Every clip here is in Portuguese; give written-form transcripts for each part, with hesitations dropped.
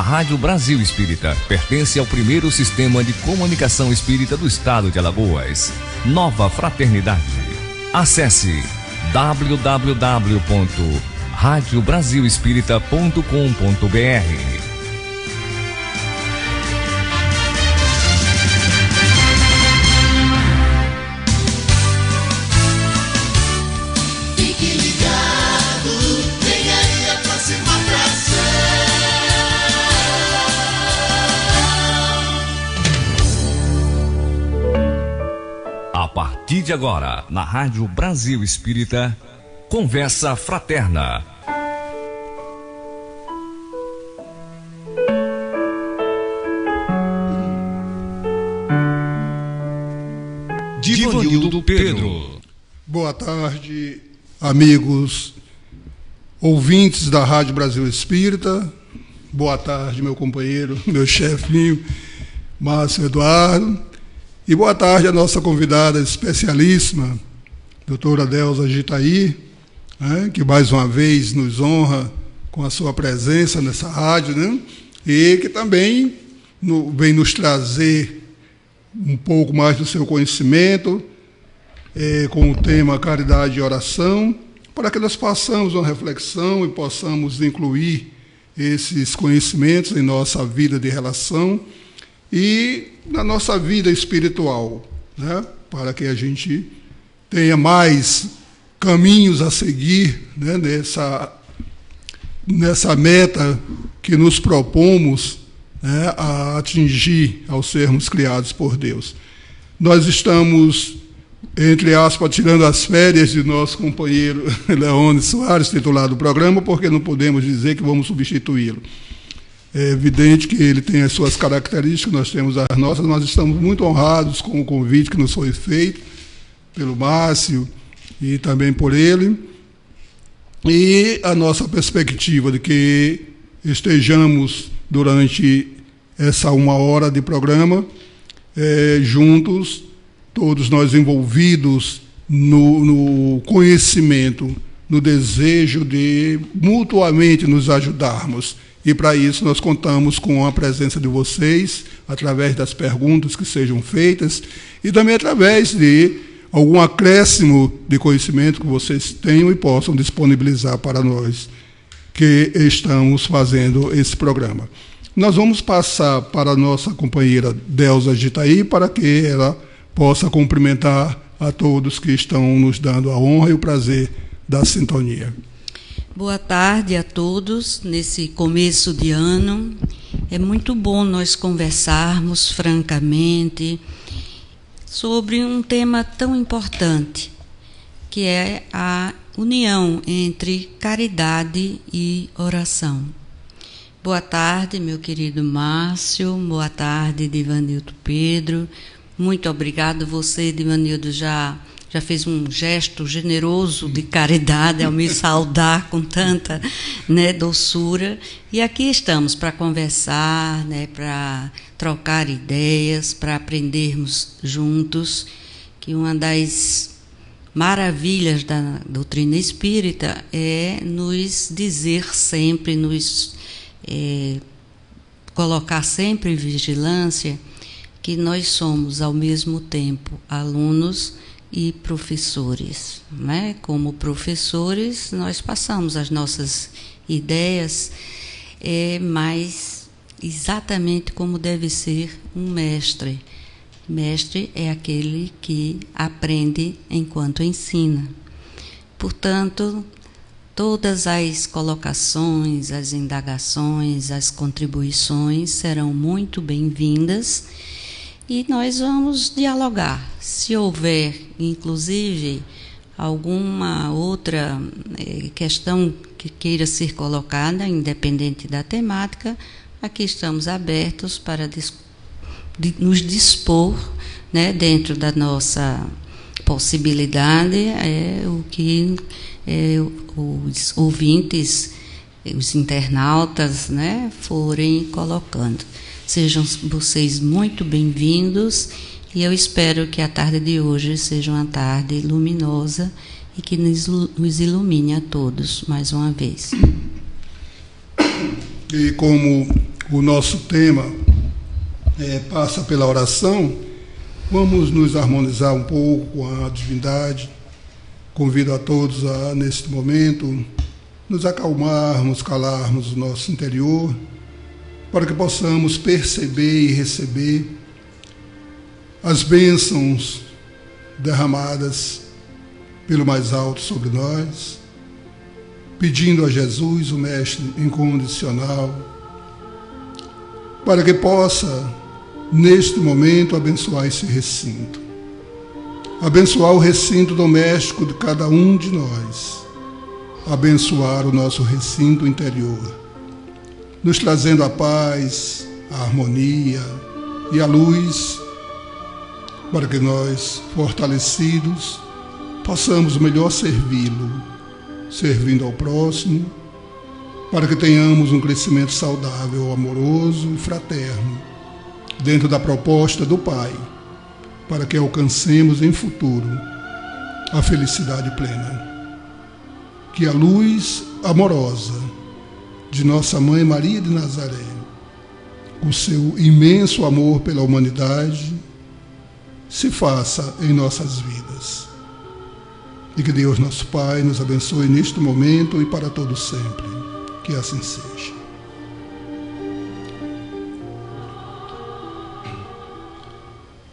Rádio Brasil Espírita pertence ao primeiro sistema de comunicação espírita do estado de Alagoas. Nova Fraternidade. Acesse www.radiobrasilespírita.com.br. A partir de agora, na Rádio Brasil Espírita, Conversa Fraterna. Divanildo Pedro. Boa tarde, amigos ouvintes da Rádio Brasil Espírita. Boa tarde, meu companheiro, meu chefinho, Márcio Eduardo. E boa tarde a nossa convidada especialíssima, doutora Delza Gitaí, que mais uma vez nos honra com a sua presença nessa rádio, né? E que também vem nos trazer um pouco mais do seu conhecimento com o tema Caridade e Oração, para que nós façamos uma reflexão e possamos incluir esses conhecimentos em nossa vida de relação e na nossa vida espiritual, né? Para que a gente tenha mais caminhos a seguir, né? nessa meta que nos propomos, né? A atingir ao sermos criados por Deus. Nós estamos, entre aspas, tirando as férias de nosso companheiro Leone Soares, titular do programa, porque não podemos dizer que vamos substituí-lo. É evidente que ele tem as suas características, nós temos as nossas. Nós estamos muito honrados com o convite que nos foi feito pelo Márcio e também por ele. E a nossa perspectiva de que estejamos durante essa 1 hora de programa juntos, todos nós envolvidos no conhecimento, no desejo de mutuamente nos ajudarmos. E para isso nós contamos com a presença de vocês, através das perguntas que sejam feitas, e também através de algum acréscimo de conhecimento que vocês tenham e possam disponibilizar para nós que estamos fazendo esse programa. Nós vamos passar para a nossa companheira Delza Gitaí, para que ela possa cumprimentar a todos que estão nos dando a honra e o prazer da sintonia. Boa tarde a todos, nesse começo de ano. É muito bom nós conversarmos francamente sobre um tema tão importante, que é a união entre caridade e oração. Boa tarde, meu querido Márcio, boa tarde, Divanildo Pedro. Muito obrigado, você, Divanildo, já fez um gesto generoso de caridade ao me saudar com tanta, né, doçura. E aqui estamos para conversar, né, para trocar ideias, para aprendermos juntos, que uma das maravilhas da doutrina espírita é nos dizer sempre, nos colocar sempre em vigilância que nós somos, ao mesmo tempo, alunos e professores, né? Como professores, nós passamos as nossas ideias, mas exatamente como deve ser um mestre. Mestre é aquele que aprende enquanto ensina. Portanto, todas as colocações, as indagações, as contribuições serão muito bem-vindas. E nós vamos dialogar. Se houver, inclusive, alguma outra questão que queira ser colocada, independente da temática, aqui estamos abertos para nos dispor, né, dentro da nossa possibilidade, o que os ouvintes, os internautas, né, forem colocando. Sejam vocês muito bem-vindos e eu espero que a tarde de hoje seja uma tarde luminosa e que nos ilumine a todos mais uma vez. E como o nosso tema passa pela oração, vamos nos harmonizar um pouco com a divindade. Convido a todos a, neste momento, nos acalmarmos, calarmos o nosso interior, para que possamos perceber e receber as bênçãos derramadas pelo mais alto sobre nós, pedindo a Jesus, o Mestre incondicional, para que possa, neste momento, abençoar esse recinto. Abençoar o recinto doméstico de cada um de nós. Abençoar o nosso recinto interior, nos trazendo a paz, a harmonia e a luz, para que nós, fortalecidos, possamos melhor servi-lo, servindo ao próximo, para que tenhamos um crescimento saudável, amoroso e fraterno, dentro da proposta do Pai, para que alcancemos em futuro a felicidade plena. Que a luz amorosa de nossa Mãe Maria de Nazaré, com seu imenso amor pela humanidade, se faça em nossas vidas. E que Deus, nosso Pai, nos abençoe neste momento e para todo sempre. Que assim seja.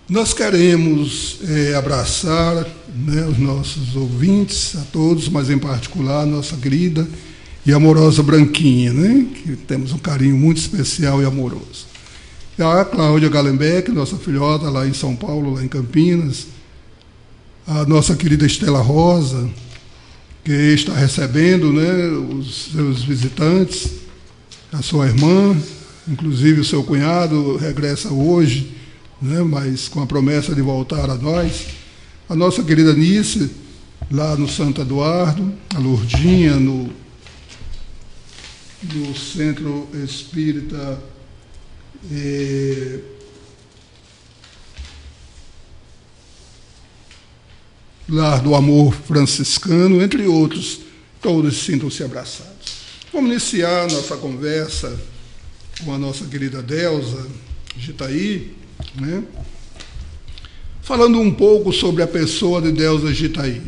Nós queremos abraçar, os nossos ouvintes, a todos, mas em particular a nossa querida e amorosa Branquinha, que temos um carinho muito especial e amoroso. E a Cláudia Galenbeck, nossa filhota lá em São Paulo, lá em Campinas, a nossa querida Estela Rosa, que está recebendo os seus visitantes, a sua irmã, inclusive o seu cunhado regressa hoje, mas com a promessa de voltar a nós, a nossa querida Nice, lá no Santo Eduardo, a Lourdinha, no Centro Espírita Lar do Amor Franciscano, entre outros, todos sintam-se abraçados. Vamos iniciar nossa conversa com a nossa querida Delza Gitaí, falando um pouco sobre a pessoa de Delza Gitaí.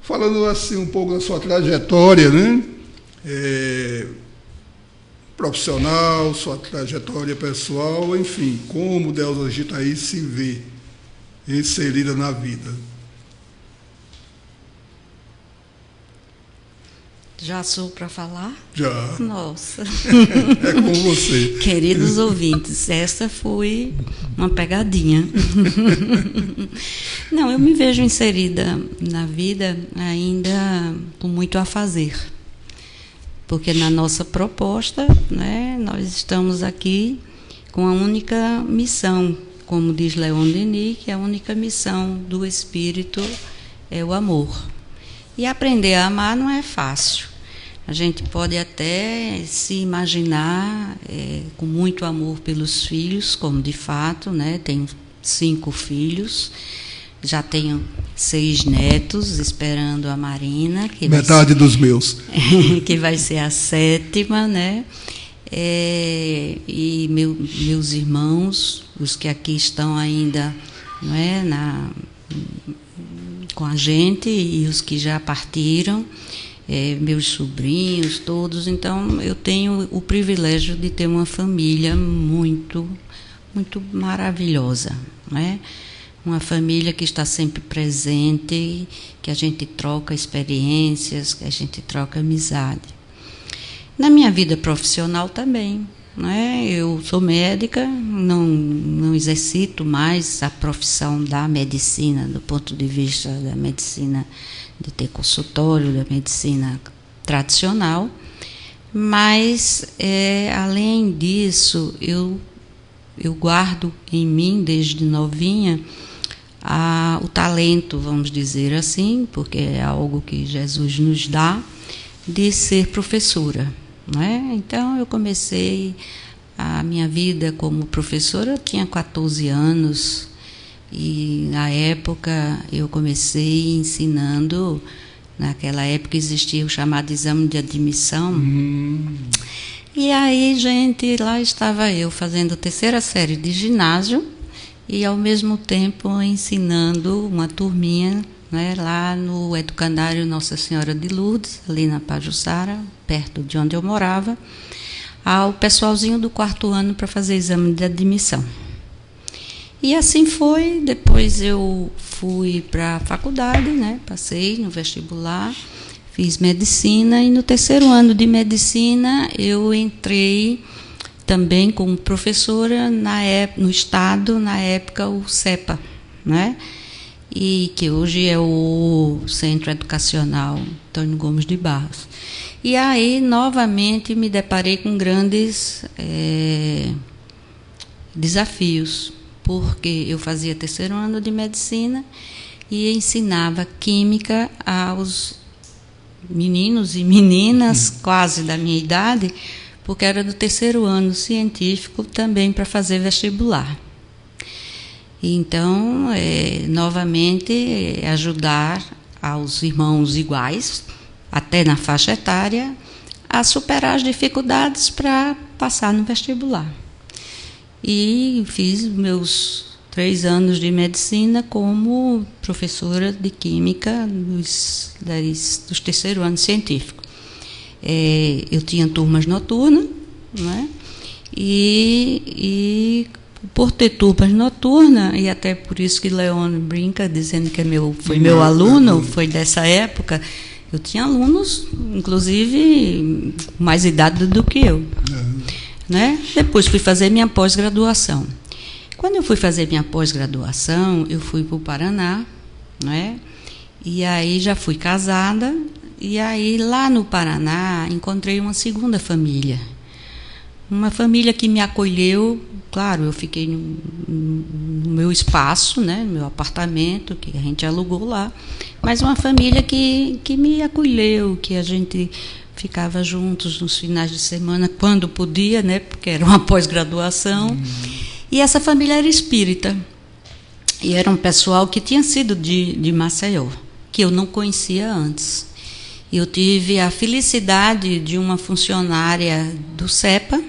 Falando assim um pouco da sua trajetória, profissional, sua trajetória pessoal, enfim, como Delza Gitaí se vê inserida na vida. Já sou para falar? Já. Nossa. É com você. Queridos ouvintes, essa foi uma pegadinha. Não, eu me vejo inserida na vida ainda com muito a fazer. Porque na nossa proposta, nós estamos aqui com a única missão, como diz Leon Denis, que a única missão do Espírito é o amor. E aprender a amar não é fácil. A gente pode até se imaginar com muito amor pelos filhos, como de fato, tenho 5 filhos, já tenho 6 netos, esperando a Marina. Que metade dos meus. Que vai ser a 7ª, e meus irmãos, os que aqui estão ainda com a gente, e os que já partiram, meus sobrinhos, todos. Então, eu tenho o privilégio de ter uma família muito, muito maravilhosa, Uma família que está sempre presente, que a gente troca experiências, que a gente troca amizade. Na minha vida profissional também, Eu sou médica, não exercito mais a profissão da medicina, do ponto de vista da medicina de ter consultório, da medicina tradicional, mas, além disso, eu guardo em mim, desde novinha, o talento, vamos dizer assim, porque é algo que Jesus nos dá, de ser professora. Então, eu comecei a minha vida como professora, eu tinha 14 anos, e na época eu comecei ensinando. Naquela época existia o chamado exame de admissão, E aí, gente, lá estava eu fazendo 3ª série de ginásio e, ao mesmo tempo, ensinando uma turminha, né, lá no educandário Nossa Senhora de Lourdes, ali na Pajuçara, perto de onde eu morava, ao pessoalzinho do 4º ano para fazer exame de admissão. E assim foi. Depois eu fui para a faculdade, né, passei no vestibular, fiz medicina, e no 3º ano de medicina eu entrei também como professora no Estado, na época o CEPA, né? E que hoje é o Centro Educacional Antônio Gomes de Barros. E aí, novamente, me deparei com grandes desafios, porque eu fazia 3º ano de medicina e ensinava química aos meninos e meninas quase da minha idade, porque era do 3º ano científico também para fazer vestibular. Então, novamente, ajudar aos irmãos iguais, até na faixa etária, a superar as dificuldades para passar no vestibular. E fiz meus 3 anos de medicina como professora de química dos 3º ano científico. Eu tinha turmas noturnas, né? E por ter turmas noturnas, e até por isso que Leone brinca, dizendo que foi meu aluno, foi dessa época, eu tinha alunos, inclusive, mais idade do que eu. Né? Depois fui fazer minha pós-graduação. Quando eu fui fazer minha pós-graduação, eu fui para o Paraná, né? E aí já fui casada, e aí lá no Paraná encontrei uma segunda família. Uma família que me acolheu, claro, eu fiquei no meu espaço, né, no meu apartamento, que a gente alugou lá, mas uma família que me acolheu, que a gente ficava juntos nos finais de semana, quando podia, né, porque era uma pós-graduação. E essa família era espírita. E era um pessoal que tinha sido de Maceió, que eu não conhecia antes. Eu tive a felicidade de uma funcionária do CEPA.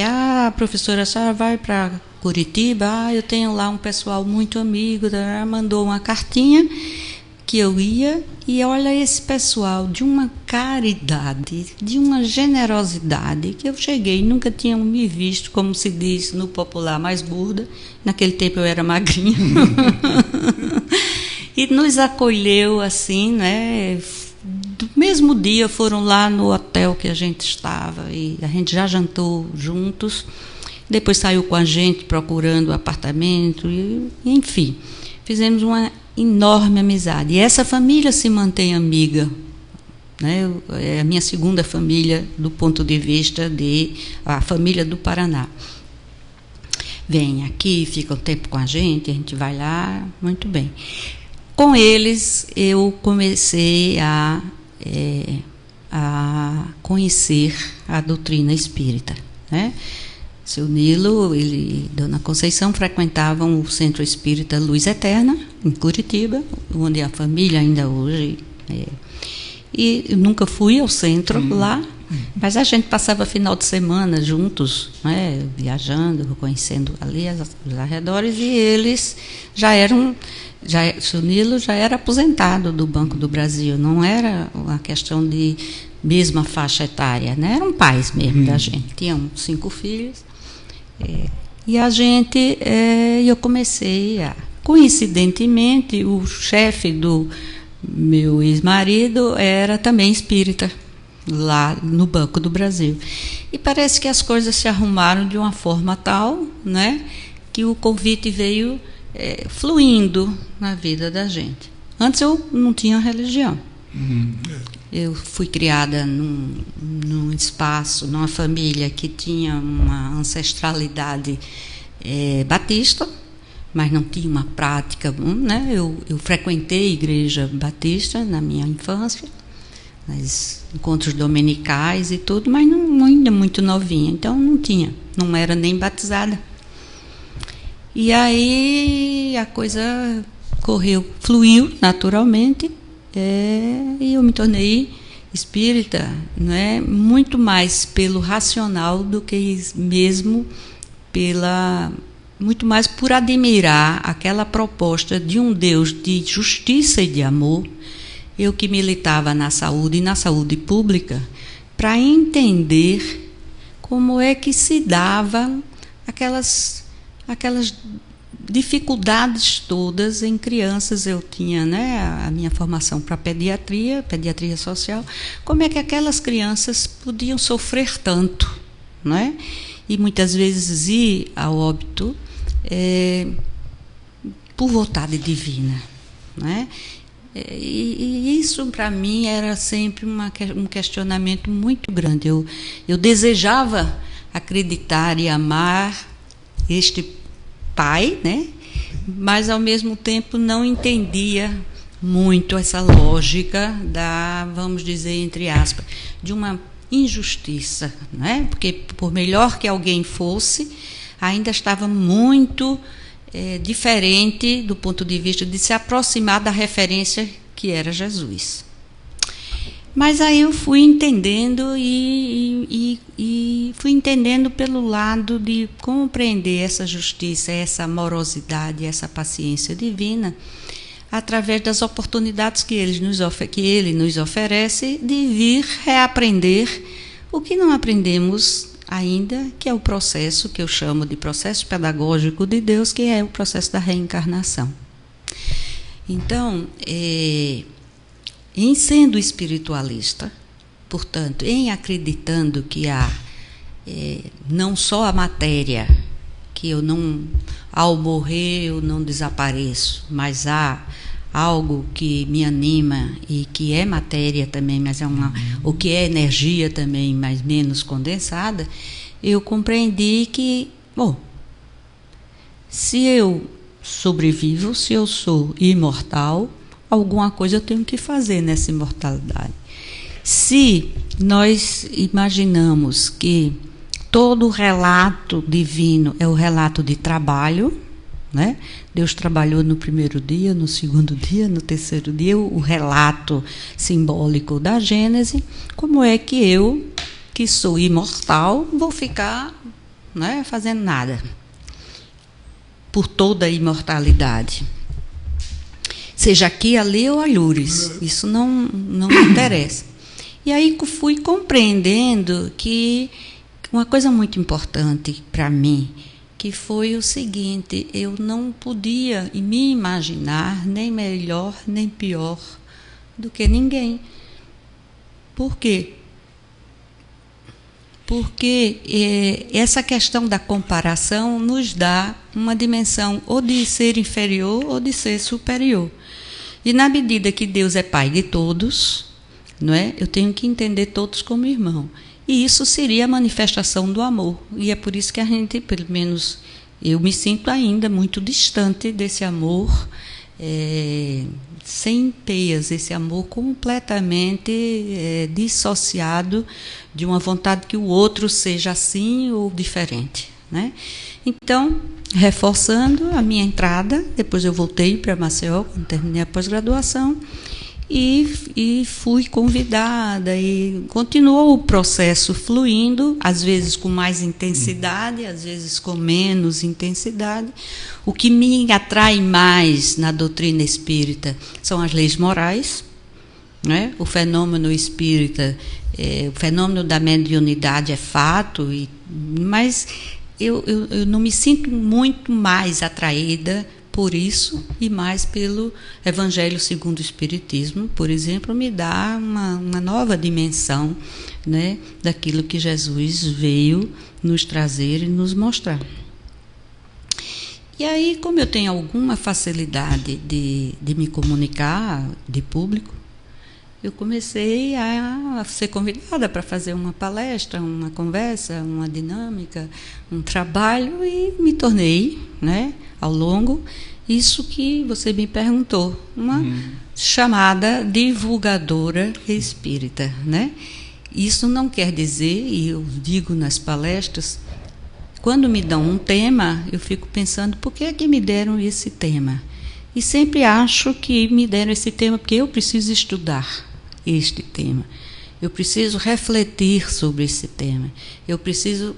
A professora, a senhora vai para Curitiba? Eu tenho lá um pessoal muito amigo. Ela mandou uma cartinha que eu ia, e olha, esse pessoal de uma caridade, de uma generosidade, que eu cheguei, nunca tinham me visto, como se diz no popular, mais gorda. Naquele tempo eu era magrinha. E nos acolheu assim, né? Do mesmo dia foram lá no hotel que a gente estava, e a gente já jantou juntos. Depois saiu com a gente procurando apartamento, e enfim, fizemos uma enorme amizade. E essa família se mantém amiga, né? É a minha segunda família do ponto de vista a família do Paraná. Vem aqui, fica um tempo com a gente vai lá, muito bem. Com eles eu comecei a conhecer a doutrina espírita, né? Seu Nilo e Dona Conceição frequentavam o Centro Espírita Luz Eterna, em Curitiba, onde a família ainda hoje E eu nunca fui ao centro lá, mas a gente passava final de semana juntos, né, viajando, conhecendo ali os arredores, e eles seu Nilo já era aposentado do Banco do Brasil, não era uma questão de mesma faixa etária, né, eram pais mesmo da gente, tinham 5 filhos. E eu comecei coincidentemente, o chefe do meu ex-marido era também espírita, lá no Banco do Brasil. E parece que as coisas se arrumaram de uma forma tal, né, que o convite veio fluindo na vida da gente. Antes eu não tinha religião. Eu fui criada num espaço, numa família que tinha uma ancestralidade batista, mas não tinha uma prática, né? Eu frequentei a igreja batista na minha infância, nos encontros dominicais e tudo, mas ainda muito novinha, então não era nem batizada. E aí a coisa fluiu naturalmente, e eu me tornei espírita, não é, muito mais pelo racional do que mesmo muito mais por admirar aquela proposta de um Deus de justiça e de amor. Eu que militava na saúde e na saúde pública, para entender como é que se dava aquelas dificuldades todas em crianças. Eu tinha, né, a minha formação para pediatria social, como é que aquelas crianças podiam sofrer tanto, não é? E muitas vezes ir ao óbito por vontade divina, não é? E isso para mim era sempre um questionamento muito grande. Eu desejava acreditar e amar este pai, né? Mas ao mesmo tempo não entendia muito essa lógica da, vamos dizer, entre aspas, de uma injustiça, né? Porque por melhor que alguém fosse, ainda estava muito diferente do ponto de vista de se aproximar da referência que era Jesus. Mas aí eu fui entendendo e fui entendendo pelo lado de compreender essa justiça, essa amorosidade, essa paciência divina, através das oportunidades que ele nos oferece de vir reaprender o que não aprendemos ainda, que é o processo que eu chamo de processo pedagógico de Deus, que é o processo da reencarnação. Então, em sendo espiritualista, portanto, em acreditando que há não só a matéria, que eu não, ao morrer eu não desapareço, mas há algo que me anima e que é matéria também, mas o que é energia também, mas menos condensada, eu compreendi que, bom, se eu sobrevivo, se eu sou imortal, alguma coisa eu tenho que fazer nessa imortalidade. Se nós imaginamos que todo o relato divino é o relato de trabalho, né? Deus trabalhou no primeiro dia, no segundo dia, no terceiro dia, o relato simbólico da Gênese. Como é que eu, que sou imortal, vou ficar, né, fazendo nada por toda a imortalidade? Seja aqui, ali ou alhures, isso não interessa. E aí fui compreendendo que uma coisa muito importante para mim, que foi o seguinte: eu não podia me imaginar nem melhor nem pior do que ninguém. Por quê? Porque essa questão da comparação nos dá uma dimensão ou de ser inferior ou de ser superior. E na medida que Deus é Pai de todos, não é? Eu tenho que entender todos como irmão. E isso seria a manifestação do amor. E é por isso que a gente, pelo menos eu me sinto ainda muito distante desse amor sem peias, esse amor completamente dissociado de uma vontade que o outro seja assim ou diferente, né? Então, reforçando a minha entrada, depois eu voltei para Maceió, quando terminei a pós-graduação, e fui convidada, e continuou o processo fluindo, às vezes com mais intensidade, às vezes com menos intensidade. O que me atrai mais na doutrina espírita são as leis morais, né? O fenômeno espírita, o fenômeno da mediunidade é fato, mas eu não me sinto muito mais atraída por isso, e mais pelo Evangelho segundo o Espiritismo, por exemplo, me dá uma nova dimensão, né, daquilo que Jesus veio nos trazer e nos mostrar. E aí, como eu tenho alguma facilidade de me comunicar de público, eu comecei a ser convidada para fazer uma palestra, uma conversa, uma dinâmica, um trabalho, e me tornei, né, ao longo, isso que você me perguntou, uma chamada divulgadora espírita, né? Isso não quer dizer, e eu digo nas palestras, quando me dão um tema, eu fico pensando, por que é que me deram esse tema? E sempre acho que me deram esse tema porque eu preciso estudar este tema. eu preciso refletir sobre esse tema, eu preciso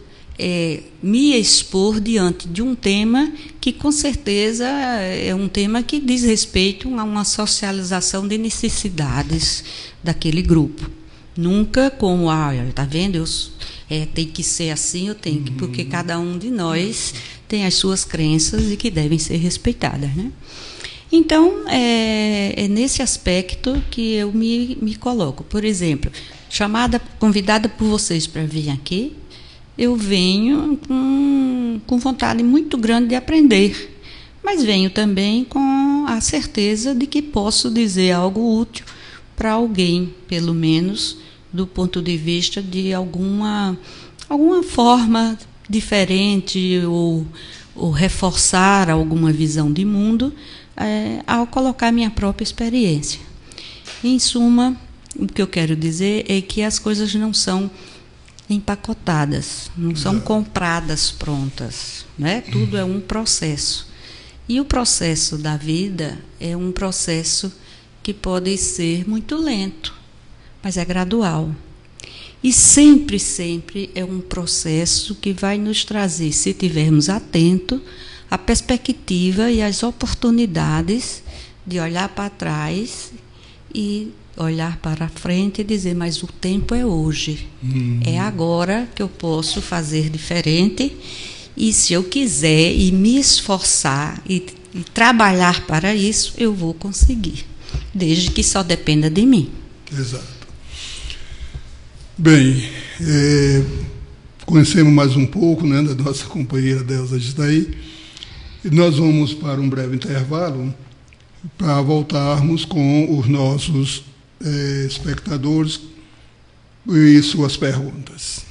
me expor diante de um tema que, com certeza, é um tema que diz respeito a uma socialização de necessidades daquele grupo. Nunca como, está vendo, tem que ser assim, eu tenho que, porque cada um de nós tem as suas crenças e que devem ser respeitadas, né? Então, é nesse aspecto que eu me coloco. Por exemplo, convidada por vocês para vir aqui, eu venho com vontade muito grande de aprender, mas venho também com a certeza de que posso dizer algo útil para alguém, pelo menos do ponto de vista de alguma forma diferente ou reforçar alguma visão de mundo ao colocar minha própria experiência. Em suma, o que eu quero dizer é que as coisas não são empacotadas, não são compradas prontas, né? Tudo é um processo. E o processo da vida é um processo que pode ser muito lento, mas é gradual. E sempre, sempre é um processo que vai nos trazer, se estivermos atentos, a perspectiva e as oportunidades de olhar para trás e olhar para frente e dizer, mas o tempo é hoje. É agora que eu posso fazer diferente, e se eu quiser e me esforçar e trabalhar para isso, eu vou conseguir, desde que só dependa de mim. Exato. Bem, conhecemos mais um pouco, né, da nossa companheira Delza Gisdaí, e nós vamos para um breve intervalo para voltarmos com os nossos espectadores e suas perguntas.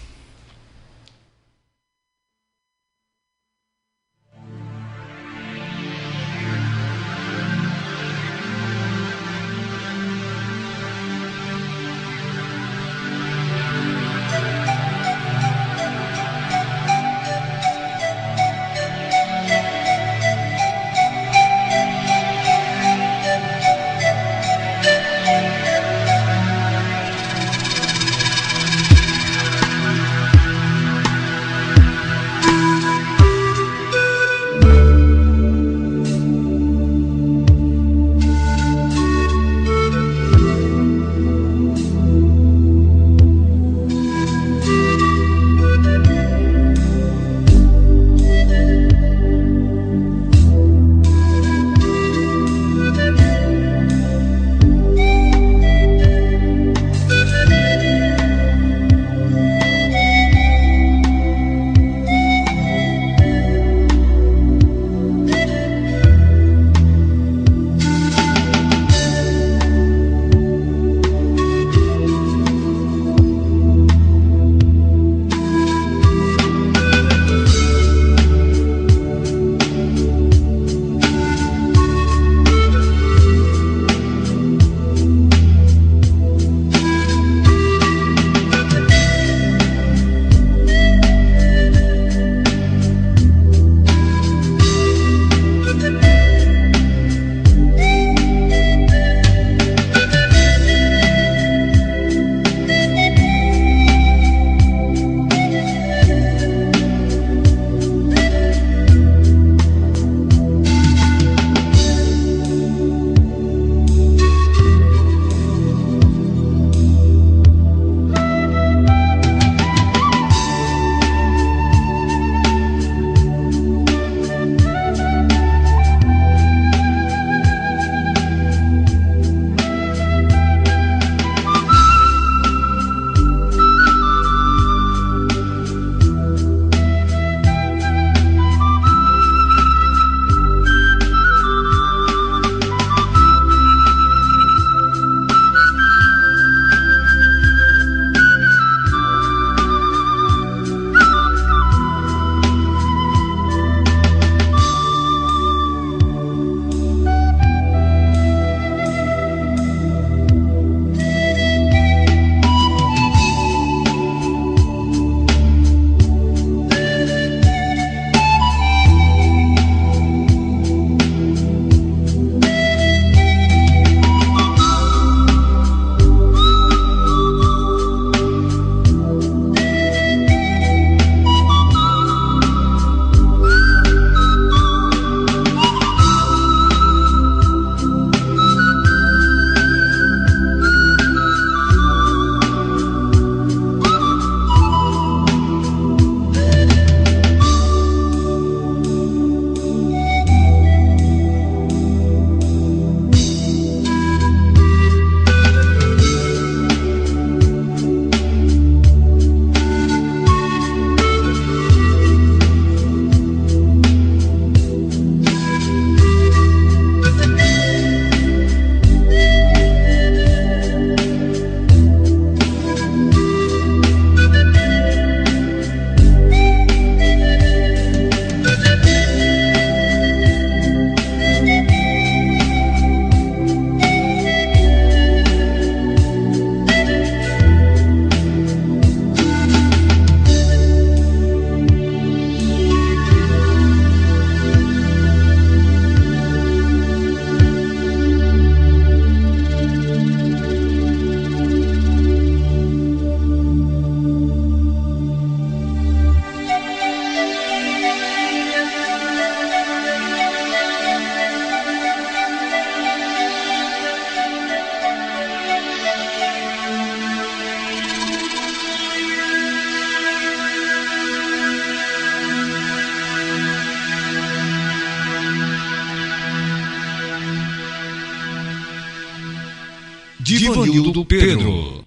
Divanildo Pedro.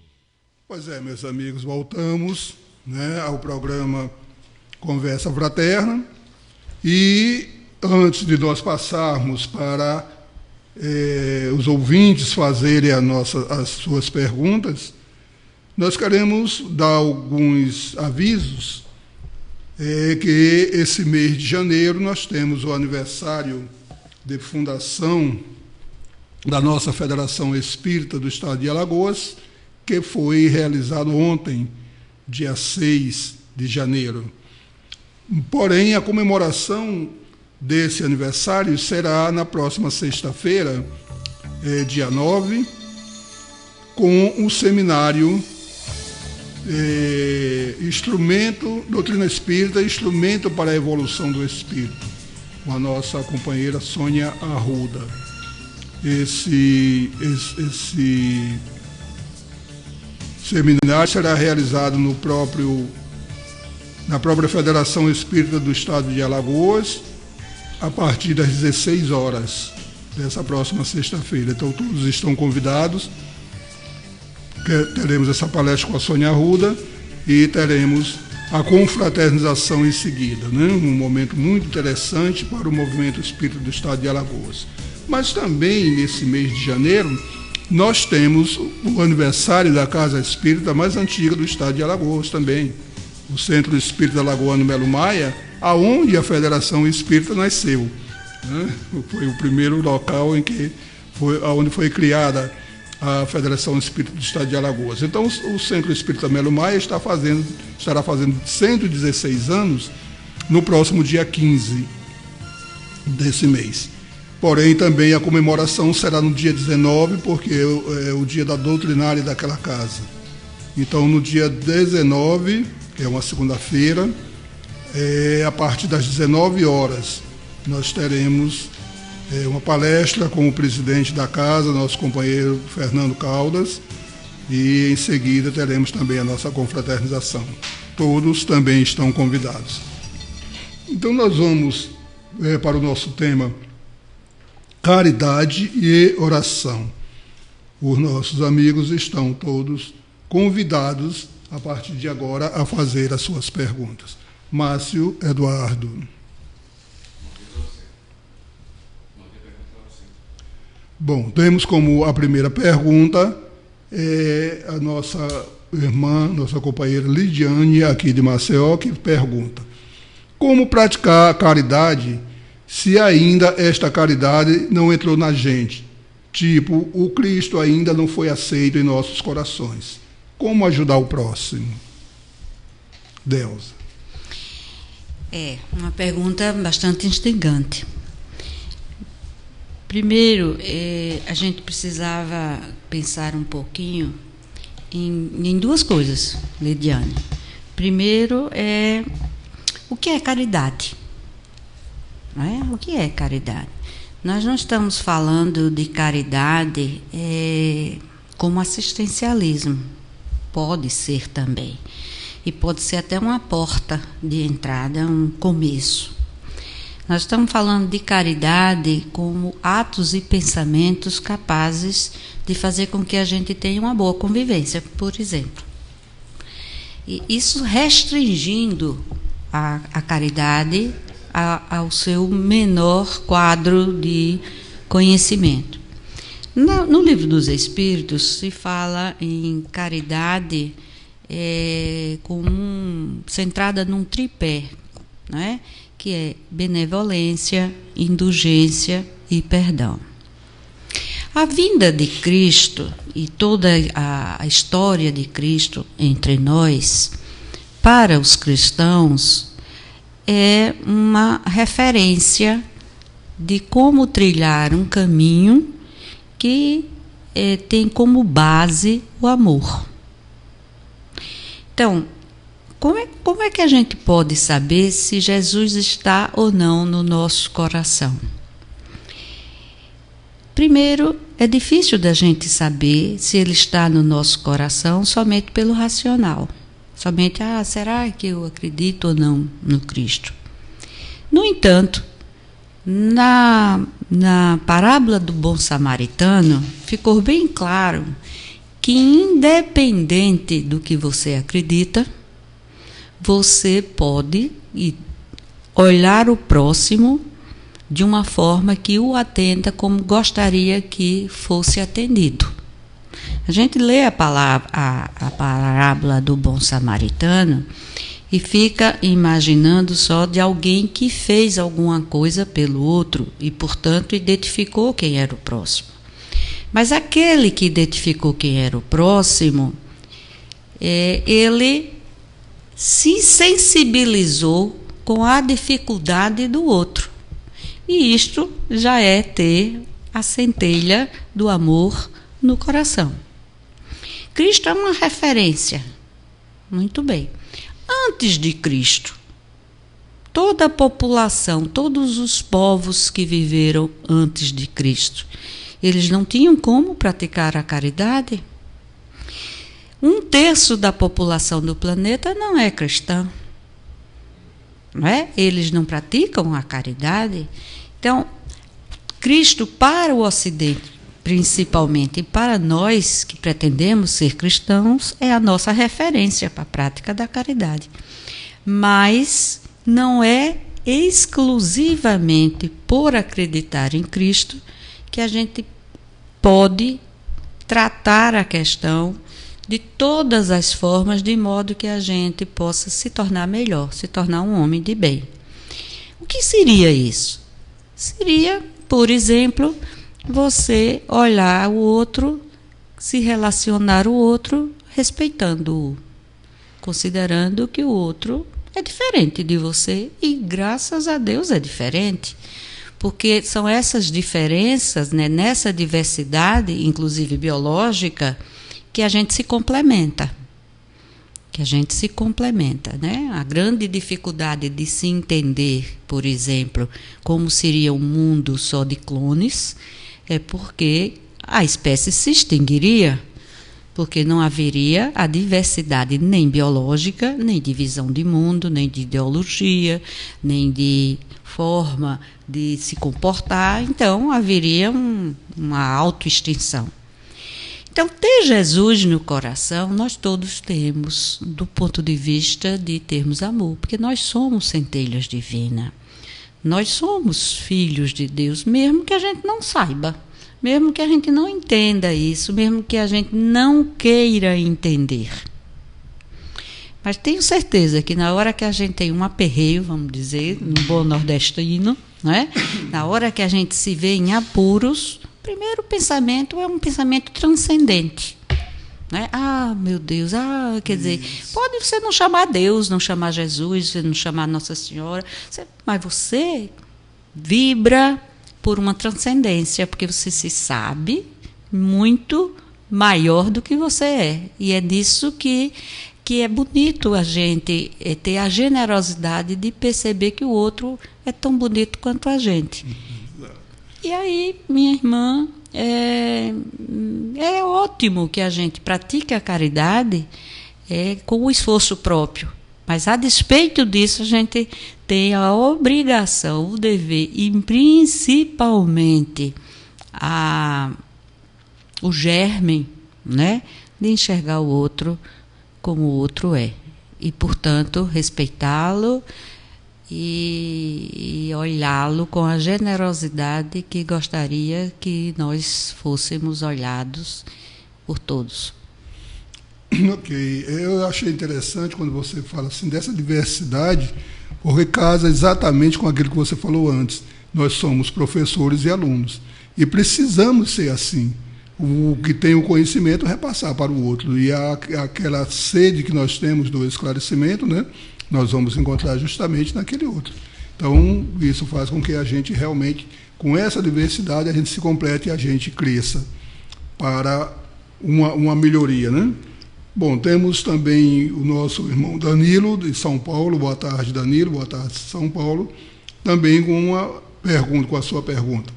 Pois é, meus amigos, voltamos, né, ao programa Conversa Fraterna. E antes de nós passarmos para os ouvintes fazerem as suas perguntas, nós queremos dar alguns avisos, que esse mês de janeiro nós temos o aniversário de fundação da nossa Federação Espírita do Estado de Alagoas, que foi realizado ontem, dia 6 de janeiro. Porém, a comemoração desse aniversário será na próxima sexta-feira, dia 9, com o seminário Doutrina Espírita, Instrumento para a Evolução do Espírito, com a nossa companheira Sônia Arruda. Esse seminário será realizado na própria Federação Espírita do Estado de Alagoas, a partir das 16 horas dessa próxima sexta-feira. Então, todos estão convidados. Teremos essa palestra com a Sônia Arruda e teremos a confraternização em seguida, né? Um momento muito interessante para o movimento espírita do Estado de Alagoas. Mas também, nesse mês de janeiro, nós temos o aniversário da Casa Espírita mais antiga do Estado de Alagoas também, o Centro Espírita Alagoano Melo Maia, aonde a Federação Espírita nasceu, né? Foi o primeiro local onde foi criada a Federação Espírita do Estado de Alagoas. Então, o Centro Espírita Melo Maia estará fazendo 116 anos no próximo dia 15 desse mês. Porém, também a comemoração será no dia 19, porque é o dia da doutrinária daquela casa. Então, no dia 19, que é uma segunda-feira, a partir das 19 horas, nós teremos uma palestra com o presidente da casa, nosso companheiro Fernando Caldas, e em seguida teremos também a nossa confraternização. Todos também estão convidados. Então nós vamos para o nosso tema caridade e oração. Os nossos amigos estão todos convidados a partir de agora a fazer as suas perguntas. Márcio Eduardo. Bom, temos como a primeira pergunta a nossa irmã, nossa companheira Lidiane, aqui de Maceió, que pergunta: como praticar a caridade se ainda esta caridade não entrou na gente? Tipo, o Cristo ainda não foi aceito em nossos corações. Como ajudar o próximo? Delza. Uma pergunta bastante instigante. Primeiro, a gente precisava pensar um pouquinho em duas coisas, Lidiane. Primeiro, o que é caridade? Não é? O que é caridade? Nós não estamos falando de caridade como assistencialismo. Pode ser também. E pode ser até uma porta de entrada, um começo. Nós estamos falando de caridade como atos e pensamentos capazes de fazer com que a gente tenha uma boa convivência, por exemplo. E isso restringindo a caridade ao seu menor quadro de conhecimento. No Livro dos Espíritos se fala em caridade centrada num tripé, não é? Que é benevolência, indulgência e perdão. A vinda de Cristo e toda a história de Cristo entre nós, para os cristãos, é uma referência de como trilhar um caminho que tem como base o amor. Então, como é que a gente pode saber se Jesus está ou não no nosso coração? Primeiro, é difícil da gente saber se ele está no nosso coração somente pelo racional. Somente, será que eu acredito ou não no Cristo? No entanto, na parábola do bom samaritano, ficou bem claro que, independente do que você acredita, você pode olhar o próximo de uma forma que o atenda como gostaria que fosse atendido. A gente lê a parábola do bom samaritano e fica imaginando só de alguém que fez alguma coisa pelo outro e, portanto, identificou quem era o próximo. Mas aquele que identificou quem era o próximo, ele se sensibilizou com a dificuldade do outro. E isto já é ter a centelha do amor no coração. Cristo é uma referência. Muito bem. Antes de Cristo, toda a população, todos os povos que viveram antes de Cristo, eles não tinham como praticar a caridade? 1/3 da população do planeta não é cristã. Não é? Eles não praticam a caridade. Então, Cristo, para o Ocidente, principalmente, e para nós que pretendemos ser cristãos, é a nossa referência para a prática da caridade. Mas não é exclusivamente por acreditar em Cristo que a gente pode tratar a questão de todas as formas, de modo que a gente possa se tornar melhor, se tornar um homem de bem. O que seria isso? Seria, por exemplo, você olhar o outro, se relacionar o outro, respeitando-o, considerando que o outro é diferente de você e, graças a Deus, é diferente. Porque são essas diferenças, né, nessa diversidade, inclusive biológica, que a gente se complementa. Né? A grande dificuldade de se entender, por exemplo, como seria um mundo só de clones, é porque a espécie se extinguiria, porque não haveria a diversidade nem biológica, nem de visão de mundo, nem de ideologia, nem de forma de se comportar. Então, haveria uma autoextinção. Então, ter Jesus no coração, nós todos temos, do ponto de vista de termos amor, porque nós somos centelhas divinas. Nós somos filhos de Deus, mesmo que a gente não saiba, mesmo que a gente não entenda isso, mesmo que a gente não queira entender. Mas tenho certeza que na hora que a gente tem um aperreio, vamos dizer, no bom nordestino, né? Na hora que a gente se vê em apuros, o primeiro pensamento é um pensamento transcendente. Né? Ah, meu Deus, quer dizer, pode você não chamar Deus, não chamar Jesus, você não chamar Nossa Senhora, mas você vibra por uma transcendência, porque você se sabe muito maior do que você é. E é disso que é bonito a gente ter a generosidade de perceber que o outro é tão bonito quanto a gente. E aí, minha irmã, é ótimo que a gente pratique a caridade com o esforço próprio. Mas, a despeito disso, a gente tem a obrigação, o dever, e principalmente o germe, né, de enxergar o outro como o outro é. E, portanto, respeitá-lo e olhá-lo com a generosidade que gostaria que nós fôssemos olhados por todos. Ok, eu achei interessante quando você fala assim dessa diversidade, porque casa exatamente com aquilo que você falou antes. Nós somos professores e alunos e precisamos ser assim. O que tem o conhecimento repassar para o outro, e aquela sede que nós temos do esclarecimento, né, nós vamos encontrar justamente naquele outro. Então, isso faz com que a gente realmente, com essa diversidade, a gente se complete e a gente cresça para uma melhoria, né? Bom, temos também o nosso irmão Danilo, de São Paulo. Boa tarde, Danilo. Boa tarde, São Paulo. Também com a sua pergunta.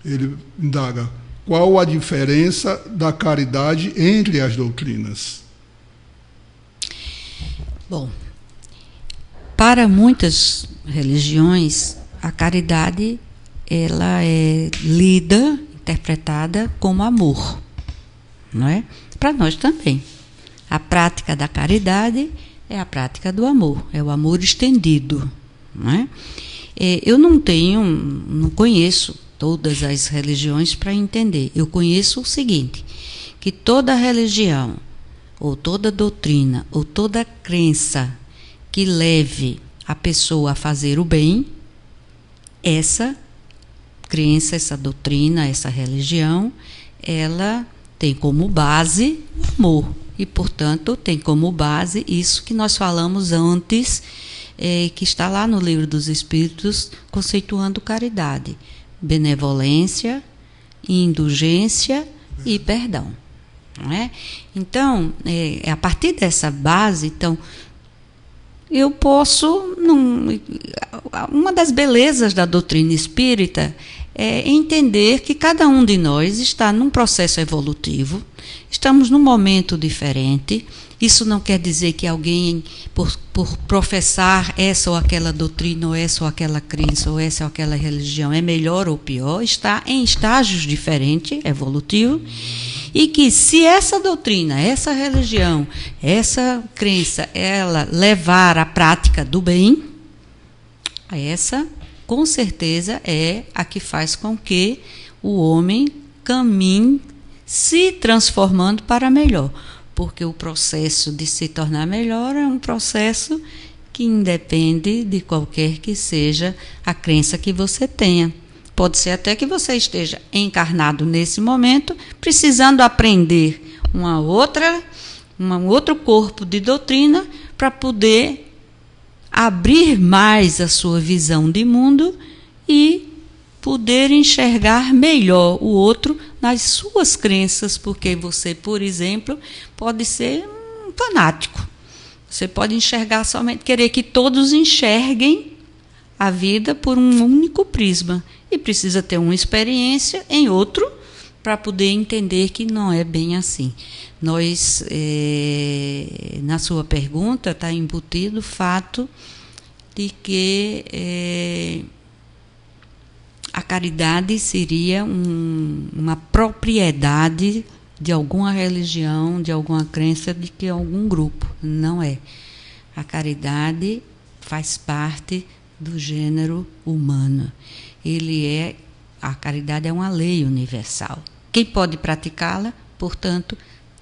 Ele indaga: qual a diferença da caridade entre as doutrinas? Bom, para muitas religiões, a caridade ela é lida, interpretada como amor, não é? Para nós também. A prática da caridade é a prática do amor, é o amor estendido, não é? Eu não conheço todas as religiões para entender. Eu conheço o seguinte, que toda religião, ou toda doutrina, ou toda crença que leve a pessoa a fazer o bem, essa crença, essa doutrina, essa religião, ela tem como base o amor. E, portanto, tem como base isso que nós falamos antes, que está lá no Livro dos Espíritos, conceituando caridade. Benevolência, indulgência e perdão. Não é? Então, a partir dessa base, então, eu posso... uma das belezas da doutrina espírita é entender que cada um de nós está num processo evolutivo, estamos num momento diferente. Isso não quer dizer que alguém, por professar essa ou aquela doutrina, ou essa ou aquela crença, ou essa ou aquela religião, é melhor ou pior, está em estágios diferentes, evolutivos, e que se essa doutrina, essa religião, essa crença, ela levar à prática do bem, essa, com certeza, é a que faz com que o homem caminhe se transformando para melhor. Porque o processo de se tornar melhor é um processo que independe de qualquer que seja a crença que você tenha. Pode ser até que você esteja encarnado nesse momento, precisando aprender um outro corpo de doutrina para poder abrir mais a sua visão de mundo e poder enxergar melhor o outro nas suas crenças, porque você, por exemplo, pode ser um fanático. Você pode enxergar somente, querer que todos enxerguem a vida por um único prisma, e precisa ter uma experiência em outro para poder entender que não é bem assim. Nós, na sua pergunta, está embutido o fato de que a caridade seria uma propriedade de alguma religião, de alguma crença, de que algum grupo. Não é. A caridade faz parte do gênero humano. A caridade é uma lei universal. Quem pode praticá-la? Portanto,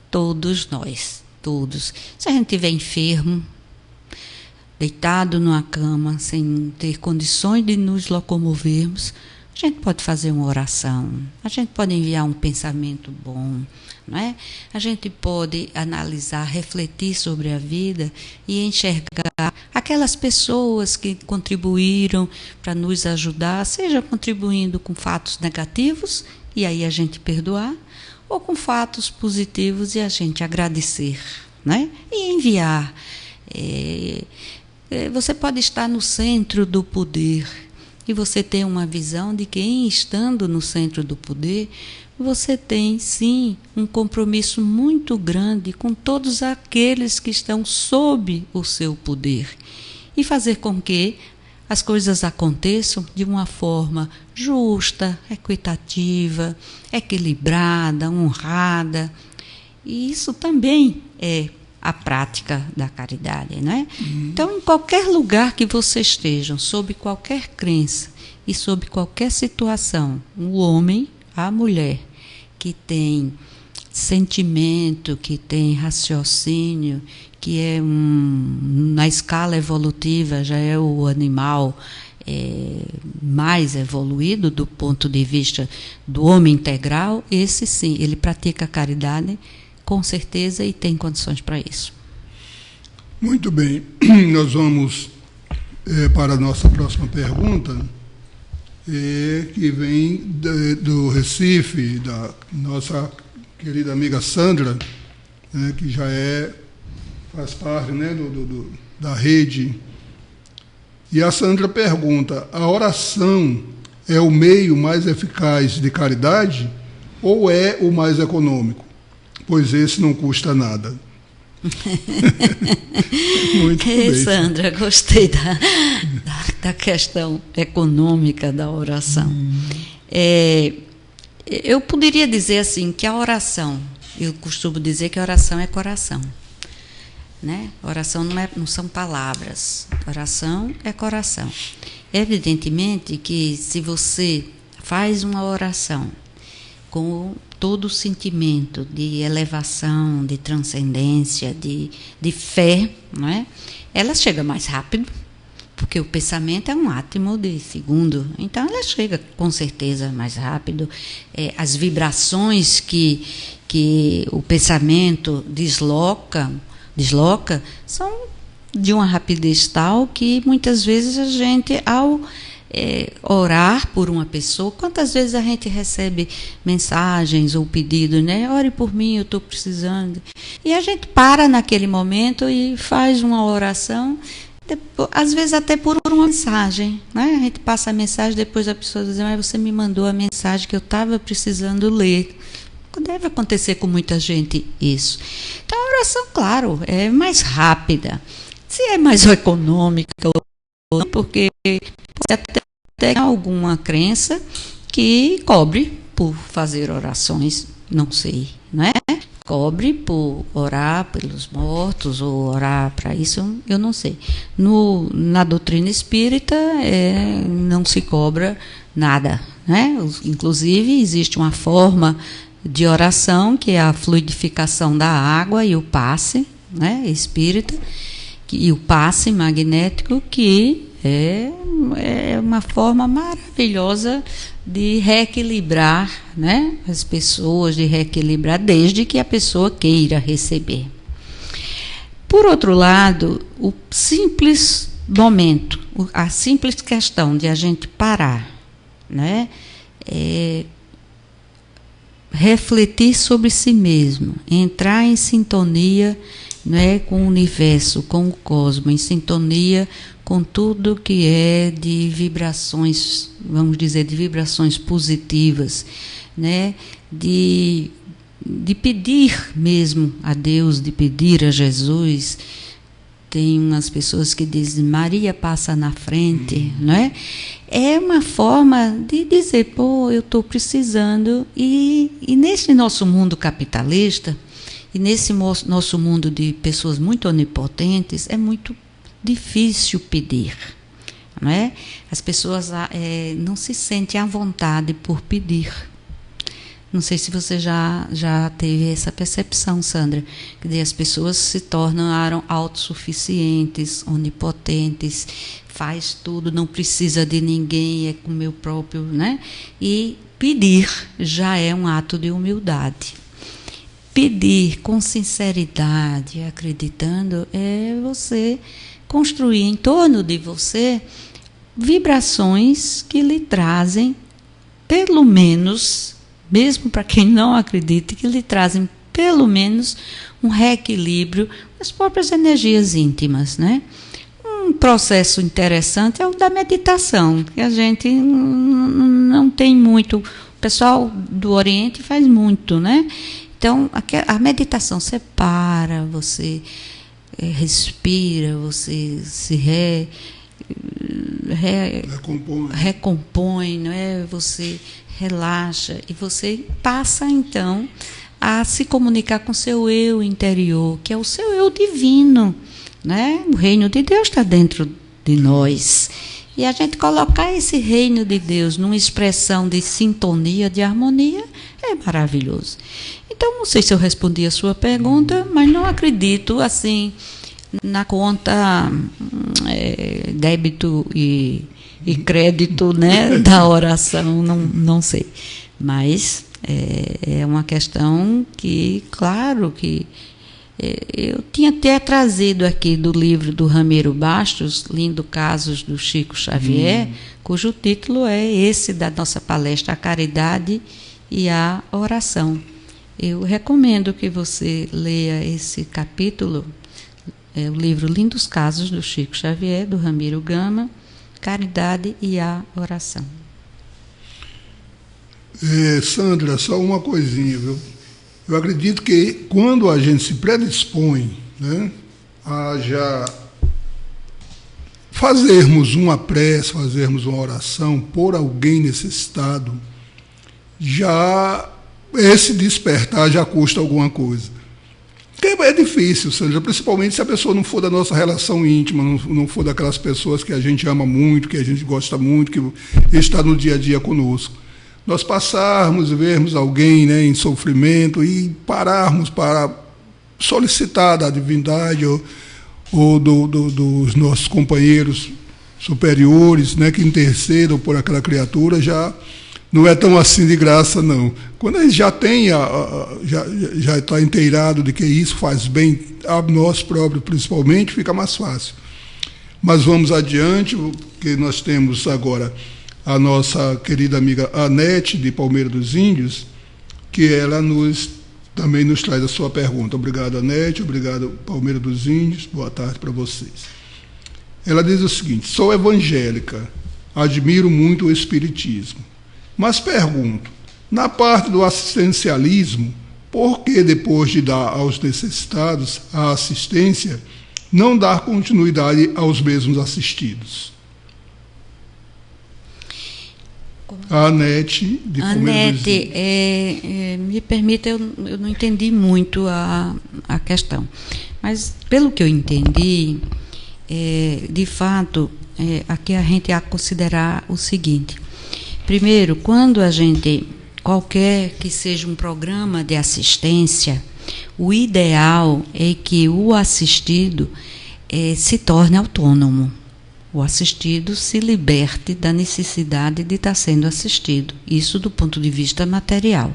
todos nós, todos. Se a gente estiver enfermo, deitado numa cama, sem ter condições de nos locomovermos, a gente pode fazer uma oração, a gente pode enviar um pensamento bom, não é? A gente pode analisar, refletir sobre a vida e enxergar aquelas pessoas que contribuíram para nos ajudar, seja contribuindo com fatos negativos, e aí a gente perdoar, ou com fatos positivos e a gente agradecer, né? E enviar. Você pode estar no centro do poder e você tem uma visão de que, estando no centro do poder, você tem, sim, um compromisso muito grande com todos aqueles que estão sob o seu poder e fazer com que as coisas aconteçam de uma forma justa, equitativa, equilibrada, honrada. E isso também é a prática da caridade, né? Então, em qualquer lugar que você esteja, sob qualquer crença e sob qualquer situação, o homem, a mulher, que tem sentimento, que tem raciocínio, que é na escala evolutiva já é o animal mais evoluído do ponto de vista do homem integral, esse sim, ele pratica a caridade com certeza e tem condições para isso. Muito bem, nós vamos para a nossa próxima pergunta, que vem do Recife, da nossa querida amiga Sandra, que já faz parte, né, da rede. E a Sandra pergunta: a oração é o meio mais eficaz de caridade ou é o mais econômico? Pois esse não custa nada. Muito bem. Sandra, gostei da da questão econômica da oração. Eu poderia dizer assim, que a oração, eu costumo dizer que a oração é coração. Né? Oração não são palavras, oração é coração. Evidentemente que se você faz uma oração com todo o sentimento de elevação, de transcendência, de fé, não é? Ela chega mais rápido, porque o pensamento é um átomo de segundo, então ela chega com certeza mais rápido. As vibrações que o pensamento desloca são de uma rapidez tal que muitas vezes a gente, ao orar por uma pessoa, quantas vezes a gente recebe mensagens ou pedidos, né? Ore por mim, eu estou precisando. E a gente para naquele momento e faz uma oração, depois, às vezes até por uma mensagem, né? A gente passa a mensagem, depois a pessoa diz, mas você me mandou a mensagem que eu estava precisando ler. Deve acontecer com muita gente isso. Então a oração, claro, é mais rápida. Se é mais econômica, porque pode até ter alguma crença que cobre por fazer orações, não sei, não é? Cobre por orar pelos mortos ou orar para isso, eu não sei. Na doutrina espírita não se cobra nada, né? Inclusive existe uma forma de oração que é a fluidificação da água e o passe, né, espírita, e o passe magnético, que é uma forma maravilhosa de reequilibrar, né, as pessoas, de reequilibrar desde que a pessoa queira receber. Por outro lado, o simples momento, a simples questão de a gente parar, né, refletir sobre si mesmo, entrar em sintonia, né, com o universo, com o cosmos, em sintonia com tudo que é de vibrações, vamos dizer, de vibrações positivas, né, de pedir mesmo a Deus, de pedir a Jesus. Tem umas pessoas que dizem, Maria passa na frente, não é? É uma forma de dizer, pô, eu estou precisando. E nesse nosso mundo capitalista, e nesse nosso mundo de pessoas muito onipotentes, é muito difícil pedir, não é? As pessoas não se sentem à vontade por pedir. Não sei se você já teve essa percepção, Sandra, que as pessoas se tornaram autossuficientes, onipotentes, faz tudo, não precisa de ninguém, é com o meu próprio, né? E pedir já é um ato de humildade. Pedir com sinceridade, acreditando, é você construir em torno de você vibrações que lhe trazem, pelo menos, mesmo para quem não acredita, que lhe trazem pelo menos um reequilíbrio das próprias energias íntimas, né? Um processo interessante é o da meditação, que a gente não tem muito, o pessoal do Oriente faz muito, né? Então, a meditação, você para, você respira, você se recompõe, não é? Você relaxa e você passa, então, a se comunicar com o seu eu interior, que é o seu eu divino, né? O reino de Deus está dentro de nós. E a gente colocar esse reino de Deus numa expressão de sintonia, de harmonia, é maravilhoso. Então, não sei se eu respondi a sua pergunta, mas não acredito, assim, na conta débito e crédito, né, da oração, não sei. Mas é uma questão que, claro, que eu tinha até trazido aqui do livro do Ramiro Bastos, Lindo Casos do Chico Xavier, cujo título é esse da nossa palestra, A Caridade e a Oração. Eu recomendo que você leia esse capítulo, o livro Lindos Casos do Chico Xavier, do Ramiro Gama, Caridade e a Oração. Sandra, só uma coisinha, viu? Eu acredito que quando a gente se predispõe, né, a já fazermos uma prece, fazermos uma oração por alguém necessitado, já esse despertar já custa alguma coisa. É difícil, Sandra, principalmente se a pessoa não for da nossa relação íntima, não for daquelas pessoas que a gente ama muito, que a gente gosta muito, que está no dia a dia conosco. Nós passarmos e vermos alguém, né, em sofrimento e pararmos para solicitar da divindade ou dos nossos companheiros superiores, né, que intercedam por aquela criatura, já não é tão assim de graça, não. Quando a gente já tem, já está inteirado de que isso faz bem a nós próprios, principalmente, fica mais fácil. Mas vamos adiante, porque nós temos agora a nossa querida amiga Anete, de Palmeira dos Índios, que ela também nos traz a sua pergunta. Obrigado, Anete, obrigado, Palmeira dos Índios, boa tarde para vocês. Ela diz o seguinte: sou evangélica, admiro muito o Espiritismo, mas pergunto, na parte do assistencialismo, por que depois de dar aos necessitados a assistência, não dar continuidade aos mesmos assistidos? A Anete, de Palmeira dos Índios. Me permita, eu não entendi muito a questão, mas pelo que eu entendi, de fato, aqui a gente há que considerar o seguinte: primeiro, quando a gente, qualquer que seja um programa de assistência, o ideal é que o assistido se torne autônomo. O assistido se liberte da necessidade de estar sendo assistido. Isso do ponto de vista material.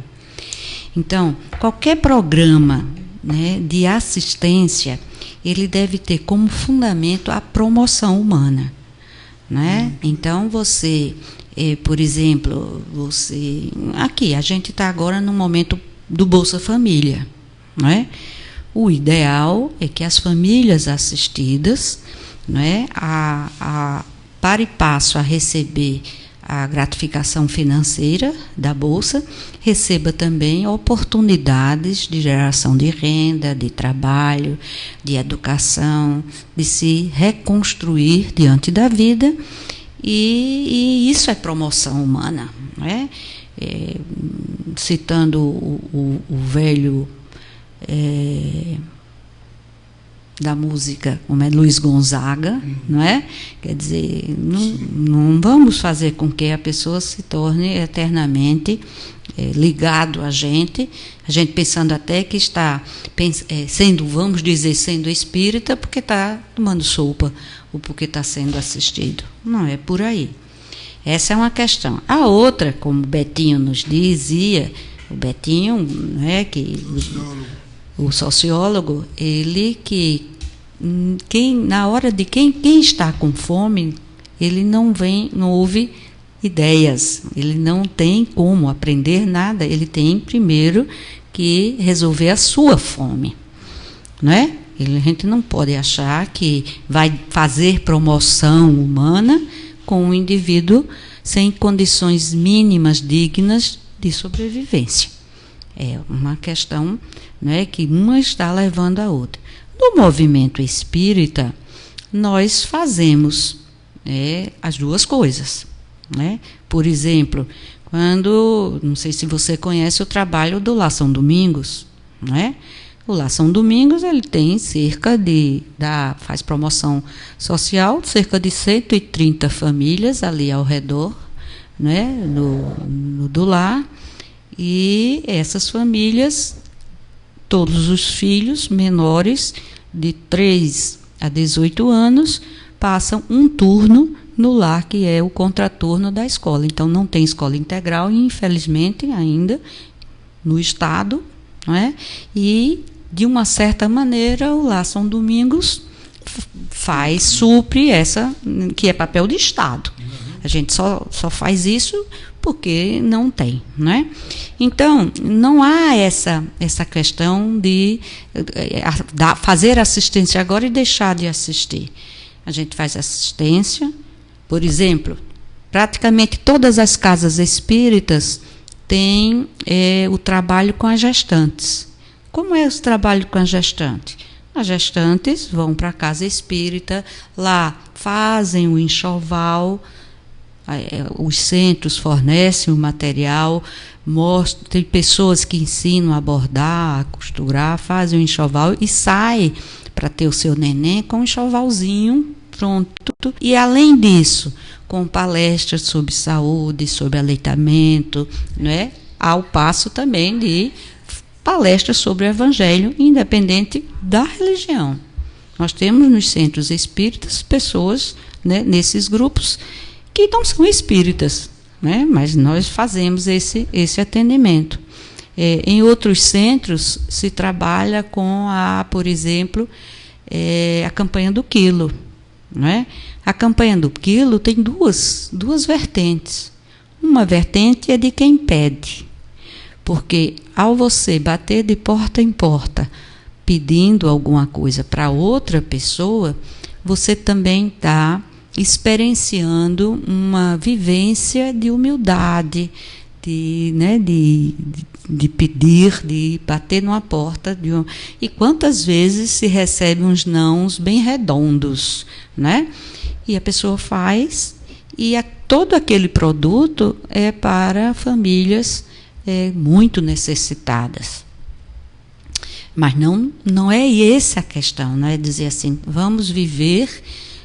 Então, qualquer programa, né, de assistência, ele deve ter como fundamento a promoção humana, né? Então, você, por exemplo, aqui, a gente está agora no momento do Bolsa Família, né? O ideal é que as famílias assistidas, né, para e passo a receber a gratificação financeira da Bolsa, receba também oportunidades de geração de renda, de trabalho, de educação, de se reconstruir diante da vida, e isso é promoção humana, né? Citando o velho da música, como é Luiz Gonzaga, não é? Quer dizer, não vamos fazer com que a pessoa se torne eternamente ligado a gente pensando até que está sendo, vamos dizer, sendo espírita porque está tomando sopa ou porque está sendo assistido. Não é por aí. Essa é uma questão. A outra, como o Betinho nos dizia, o Betinho, né, o sociólogo, ele na hora de quem está com fome, ele não ouve ideias, ele não tem como aprender nada, ele tem primeiro que resolver a sua fome, não é? A gente não pode achar que vai fazer promoção humana com um indivíduo sem condições mínimas dignas de sobrevivência. É uma questão, né, que uma está levando a outra. No movimento espírita, nós fazemos as duas coisas, né? Por exemplo, não sei se você conhece o trabalho do Lar São Domingos, né? O Lar São Domingos, ele tem faz promoção social, cerca de 130 famílias ali ao redor, né, do lar. E essas famílias, todos os filhos menores de 3 a 18 anos, passam um turno no lar, que é o contraturno da escola. Então, não tem escola integral, infelizmente, ainda no Estado, não é? E, de uma certa maneira, o Lar São Domingos supre essa, que é papel de Estado. A gente só faz isso porque não tem, não é? Então, não há essa questão de fazer assistência agora e deixar de assistir. A gente faz assistência, por exemplo, praticamente todas as casas espíritas têm o trabalho com as gestantes. Como é o trabalho com as gestantes? As gestantes vão para a casa espírita, lá fazem o enxoval, os centros fornecem o material, tem pessoas que ensinam a bordar, a costurar, fazem o enxoval e saem para ter o seu neném com um enxovalzinho pronto. E além disso, com palestras sobre saúde, sobre aleitamento, né? Ao passo também de palestras sobre o evangelho, independente da religião. Nós temos nos centros espíritas pessoas, né, nesses grupos que não são espíritas, né, mas nós fazemos esse atendimento. Em outros centros se trabalha com por exemplo, a campanha do quilo, né? A campanha do quilo tem duas vertentes. Uma vertente é de quem pede, porque ao você bater de porta em porta pedindo alguma coisa para outra pessoa, você também está experienciando uma vivência de humildade, de pedir, de bater numa porta. E quantas vezes se recebe uns nãos bem redondos, né? E a pessoa faz, e todo aquele produto é para famílias muito necessitadas. Mas não é essa a questão, não é dizer assim, vamos viver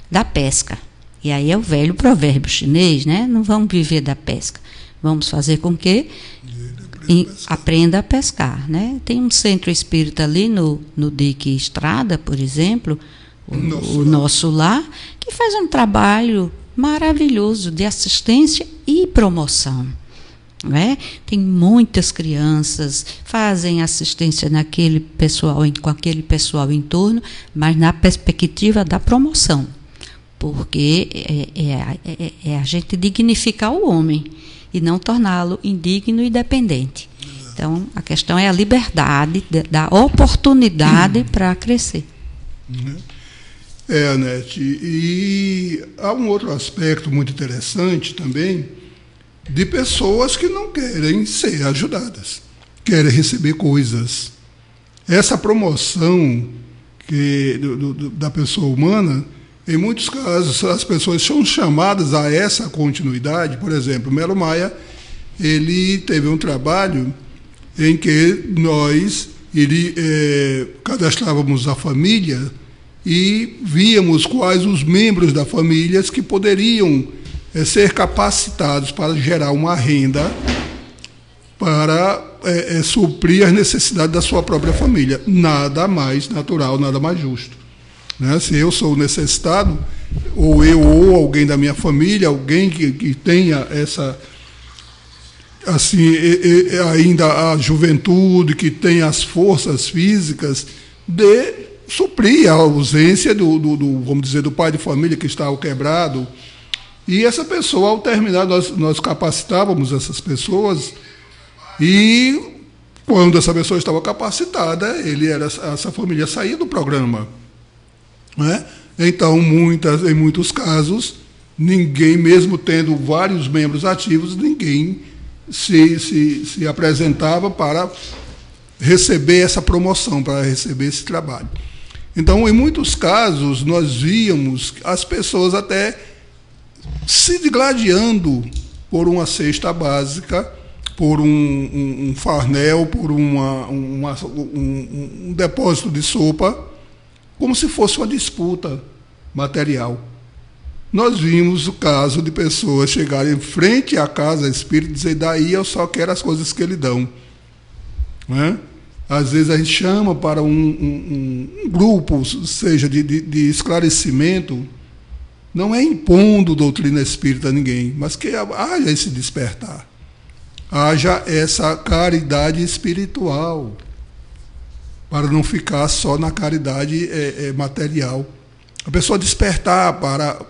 da pesca. E aí é o velho provérbio chinês, né? Não vamos viver da pesca. Vamos fazer com que aprenda a pescar, né? Tem um centro espírita ali no Dique Estrada, por exemplo, o Nosso Lar, que faz um trabalho maravilhoso de assistência e promoção. Né? Tem muitas crianças, fazem assistência naquele pessoal, com aquele pessoal em torno, mas na perspectiva da promoção, porque é a gente dignificar o homem e não torná-lo indigno e dependente. Então, a questão é a liberdade, da oportunidade para crescer. Anete, e há um outro aspecto muito interessante também, de pessoas que não querem ser ajudadas, querem receber coisas. Essa promoção da pessoa humana, em muitos casos, as pessoas são chamadas a essa continuidade. Por exemplo, Melo Maia, ele teve um trabalho em que nós cadastrávamos a família e víamos quais os membros da família que poderiam ser capacitados para gerar uma renda para suprir as necessidades da sua própria família. Nada mais natural, nada mais justo. Né? Se eu sou necessitado, ou alguém da minha família, alguém que tenha essa, assim, ainda a juventude, que tenha as forças físicas, de suprir a ausência vamos dizer, do pai de família que está ao quebrado. E essa pessoa, ao terminar, nós capacitávamos essas pessoas, e quando essa pessoa estava capacitada, essa família saía do programa. Né? Então, em muitos casos, ninguém, mesmo tendo vários membros ativos, ninguém se apresentava para receber essa promoção, para receber esse trabalho. Então, em muitos casos, nós víamos as pessoas até se digladiando por uma cesta básica, por um farnel, por um depósito de sopa, como se fosse uma disputa material. Nós vimos o caso de pessoas chegarem em frente à casa espírita e dizer, daí eu só quero as coisas que ele dão. Né? Às vezes a gente chama para um grupo, seja de esclarecimento, não é impondo doutrina espírita a ninguém, mas que haja esse despertar, haja essa caridade espiritual, para não ficar só na caridade material. A pessoa despertar para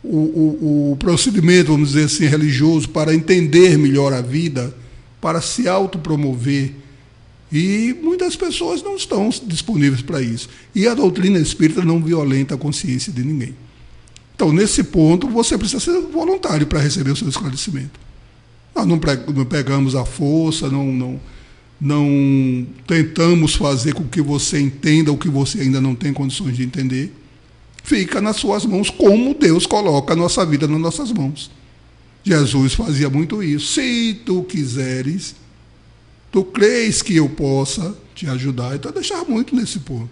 o procedimento, vamos dizer assim, religioso, para entender melhor a vida, para se autopromover. E muitas pessoas não estão disponíveis para isso. E a doutrina espírita não violenta a consciência de ninguém. Então, nesse ponto, você precisa ser voluntário para receber o seu esclarecimento. Nós não pegamos a força, não tentamos fazer com que você entenda o que você ainda não tem condições de entender. Fica nas suas mãos, como Deus coloca a nossa vida nas nossas mãos. Jesus fazia muito isso. Se tu quiseres, tu crês que eu possa te ajudar. Então, deixar muito nesse ponto.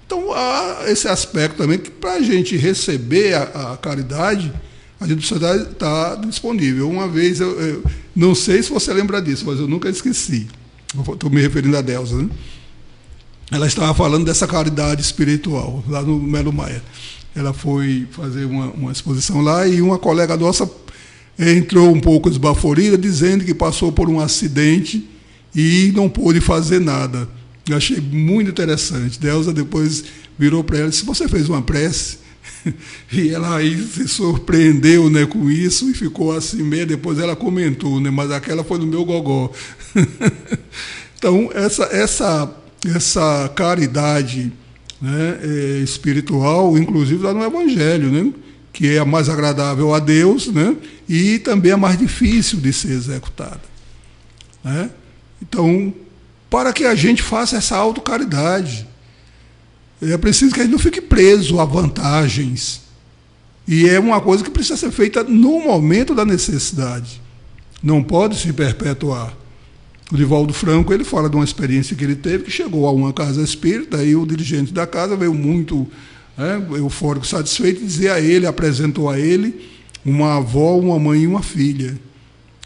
Então, há esse aspecto também, que para a gente receber a caridade, a gente precisa estar disponível. Uma vez, eu não sei se você lembra disso, mas eu nunca esqueci. Estou me referindo a Delza, né? Ela estava falando dessa caridade espiritual, lá no Melo Maia. Ela foi fazer uma exposição lá e uma colega nossa entrou um pouco esbaforida, dizendo que passou por um acidente e não pôde fazer nada. Eu achei muito interessante. Delza depois virou para ela e disse: você fez uma prece? E ela aí se surpreendeu, né, com isso e ficou assim meio. Depois ela comentou, né, mas aquela foi no meu gogó. Então, essa caridade, né, espiritual, inclusive lá no Evangelho, né, que é a mais agradável a Deus, né, e também a mais difícil de ser executada, né? Então, para que a gente faça essa autocaridade, é preciso que a gente não fique preso a vantagens. E é uma coisa que precisa ser feita no momento da necessidade. Não pode se perpetuar. O Divaldo Franco, ele fala de uma experiência que ele teve, que chegou a uma casa espírita, e o dirigente da casa veio muito eufórico, satisfeito, apresentou a ele uma avó, uma mãe e uma filha,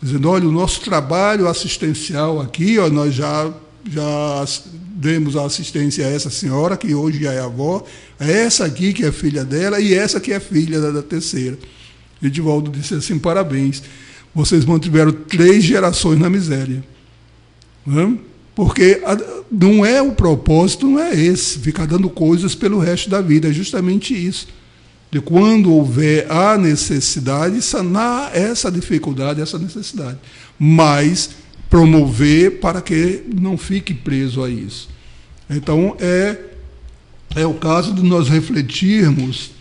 dizendo: olha, o nosso trabalho assistencial aqui, ó, nós já demos a assistência a essa senhora, que hoje já é avó, essa aqui que é filha dela, e essa que é filha da terceira. E Divaldo disse assim: parabéns, vocês mantiveram 3 gerações na miséria. Porque não é o propósito, não é esse, ficar dando coisas pelo resto da vida, é justamente isso. De quando houver a necessidade, sanar essa dificuldade, essa necessidade. Mas promover para que não fique preso a isso. Então, é o caso de nós refletirmos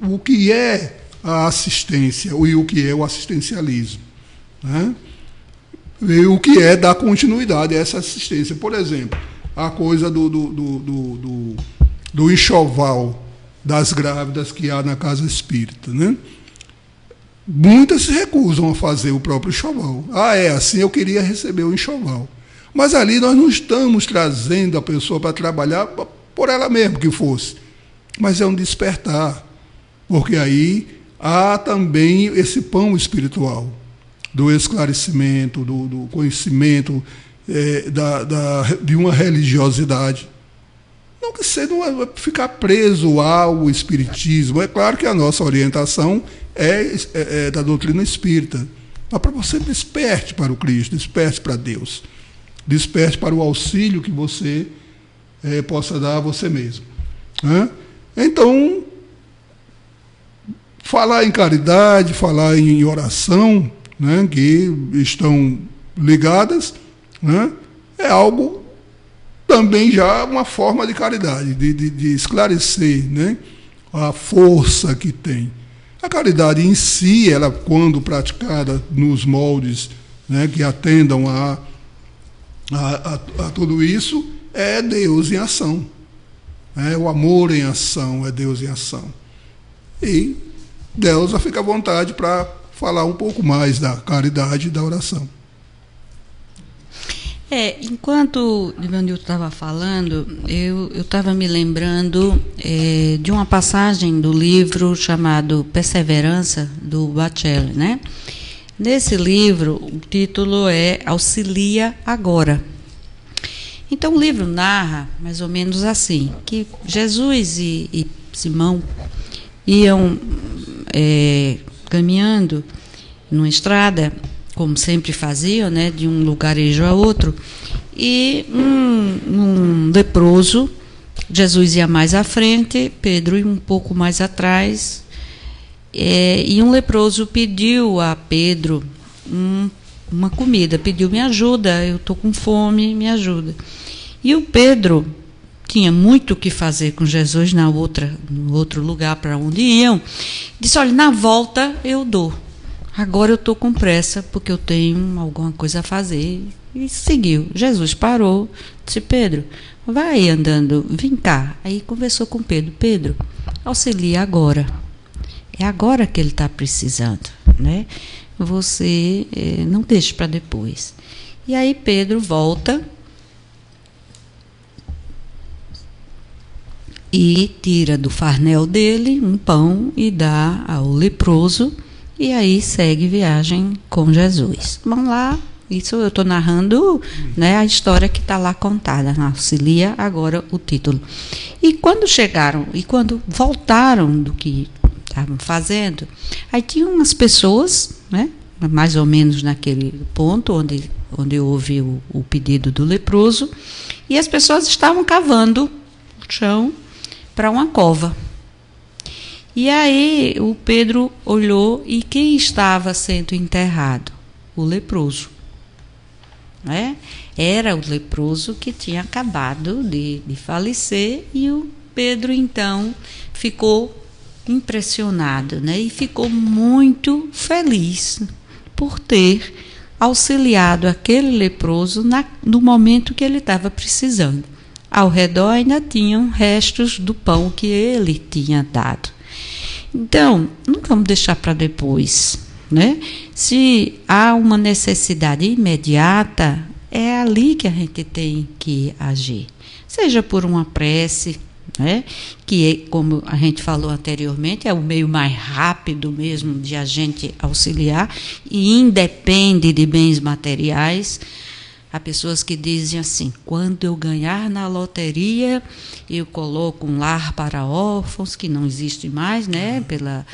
o que é a assistência e o que é o assistencialismo, né? E o que é dar continuidade a essa assistência. Por exemplo, a coisa do enxoval das grávidas que há na casa espírita, né? Muitas se recusam a fazer o próprio enxoval. É assim, eu queria receber o enxoval. Mas ali nós não estamos trazendo a pessoa para trabalhar por ela mesma que fosse. Mas é um despertar. Porque aí há também esse pão espiritual, do esclarecimento, do conhecimento, de uma religiosidade. Não que você não é ficar preso ao espiritismo. É claro que a nossa orientação é da doutrina espírita. Mas para você desperte para o Cristo, desperte para Deus, desperte para o auxílio que você possa dar a você mesmo. Então, falar em caridade, falar em oração, né, que estão ligadas, né, é algo também já uma forma de caridade, de esclarecer, né, a força que tem. A caridade em si, ela, quando praticada nos moldes, né, que atendam a tudo isso, é Deus em ação. O amor em ação é Deus em ação. E Deus fica à vontade para falar um pouco mais da caridade e da oração. Enquanto o Ivanildo estava falando, eu estava me lembrando de uma passagem do livro chamado Perseverança, do Bacelli, né? Nesse livro, o título é Auxilia Agora. Então, o livro narra, mais ou menos assim, que Jesus e Simão iam caminhando numa estrada, como sempre faziam, né, de um lugarejo a outro, e um leproso, Jesus ia mais à frente, Pedro ia um pouco mais atrás, e um leproso pediu a Pedro uma comida, pediu: me ajuda, eu estou com fome, me ajuda. E o Pedro tinha muito o que fazer com Jesus no outro lugar para onde iam, disse: olha, na volta eu dou. Agora eu estou com pressa, porque eu tenho alguma coisa a fazer, E seguiu. Jesus parou, disse: Pedro, vai andando, vem cá. Aí conversou com Pedro: Pedro, auxilia agora. É agora que ele está precisando, né? Você não deixe para depois. E aí Pedro volta e tira do farnel dele um pão e dá ao leproso, e aí segue viagem com Jesus. Vamos lá, isso eu estou narrando, né, a história que está lá contada, auxilia agora o título. E quando chegaram, e quando voltaram do que estavam fazendo, aí tinha umas pessoas, né, mais ou menos naquele ponto onde houve o pedido do leproso, e as pessoas estavam cavando o chão para uma cova. E aí o Pedro olhou, e quem estava sendo enterrado? O leproso. Né? Era o leproso que tinha acabado de falecer, e o Pedro então ficou impressionado, né? E ficou muito feliz por ter auxiliado aquele leproso no momento que ele estava precisando. Ao redor ainda tinham restos do pão que ele tinha dado. Então, não vamos deixar para depois, né? Se há uma necessidade imediata, é ali que a gente tem que agir. Seja por uma prece, né? Que, como a gente falou anteriormente, é o meio mais rápido mesmo de a gente auxiliar, e independe de bens materiais. Há pessoas que dizem assim: quando eu ganhar na loteria, eu coloco um lar para órfãos, que não existe mais, né, pela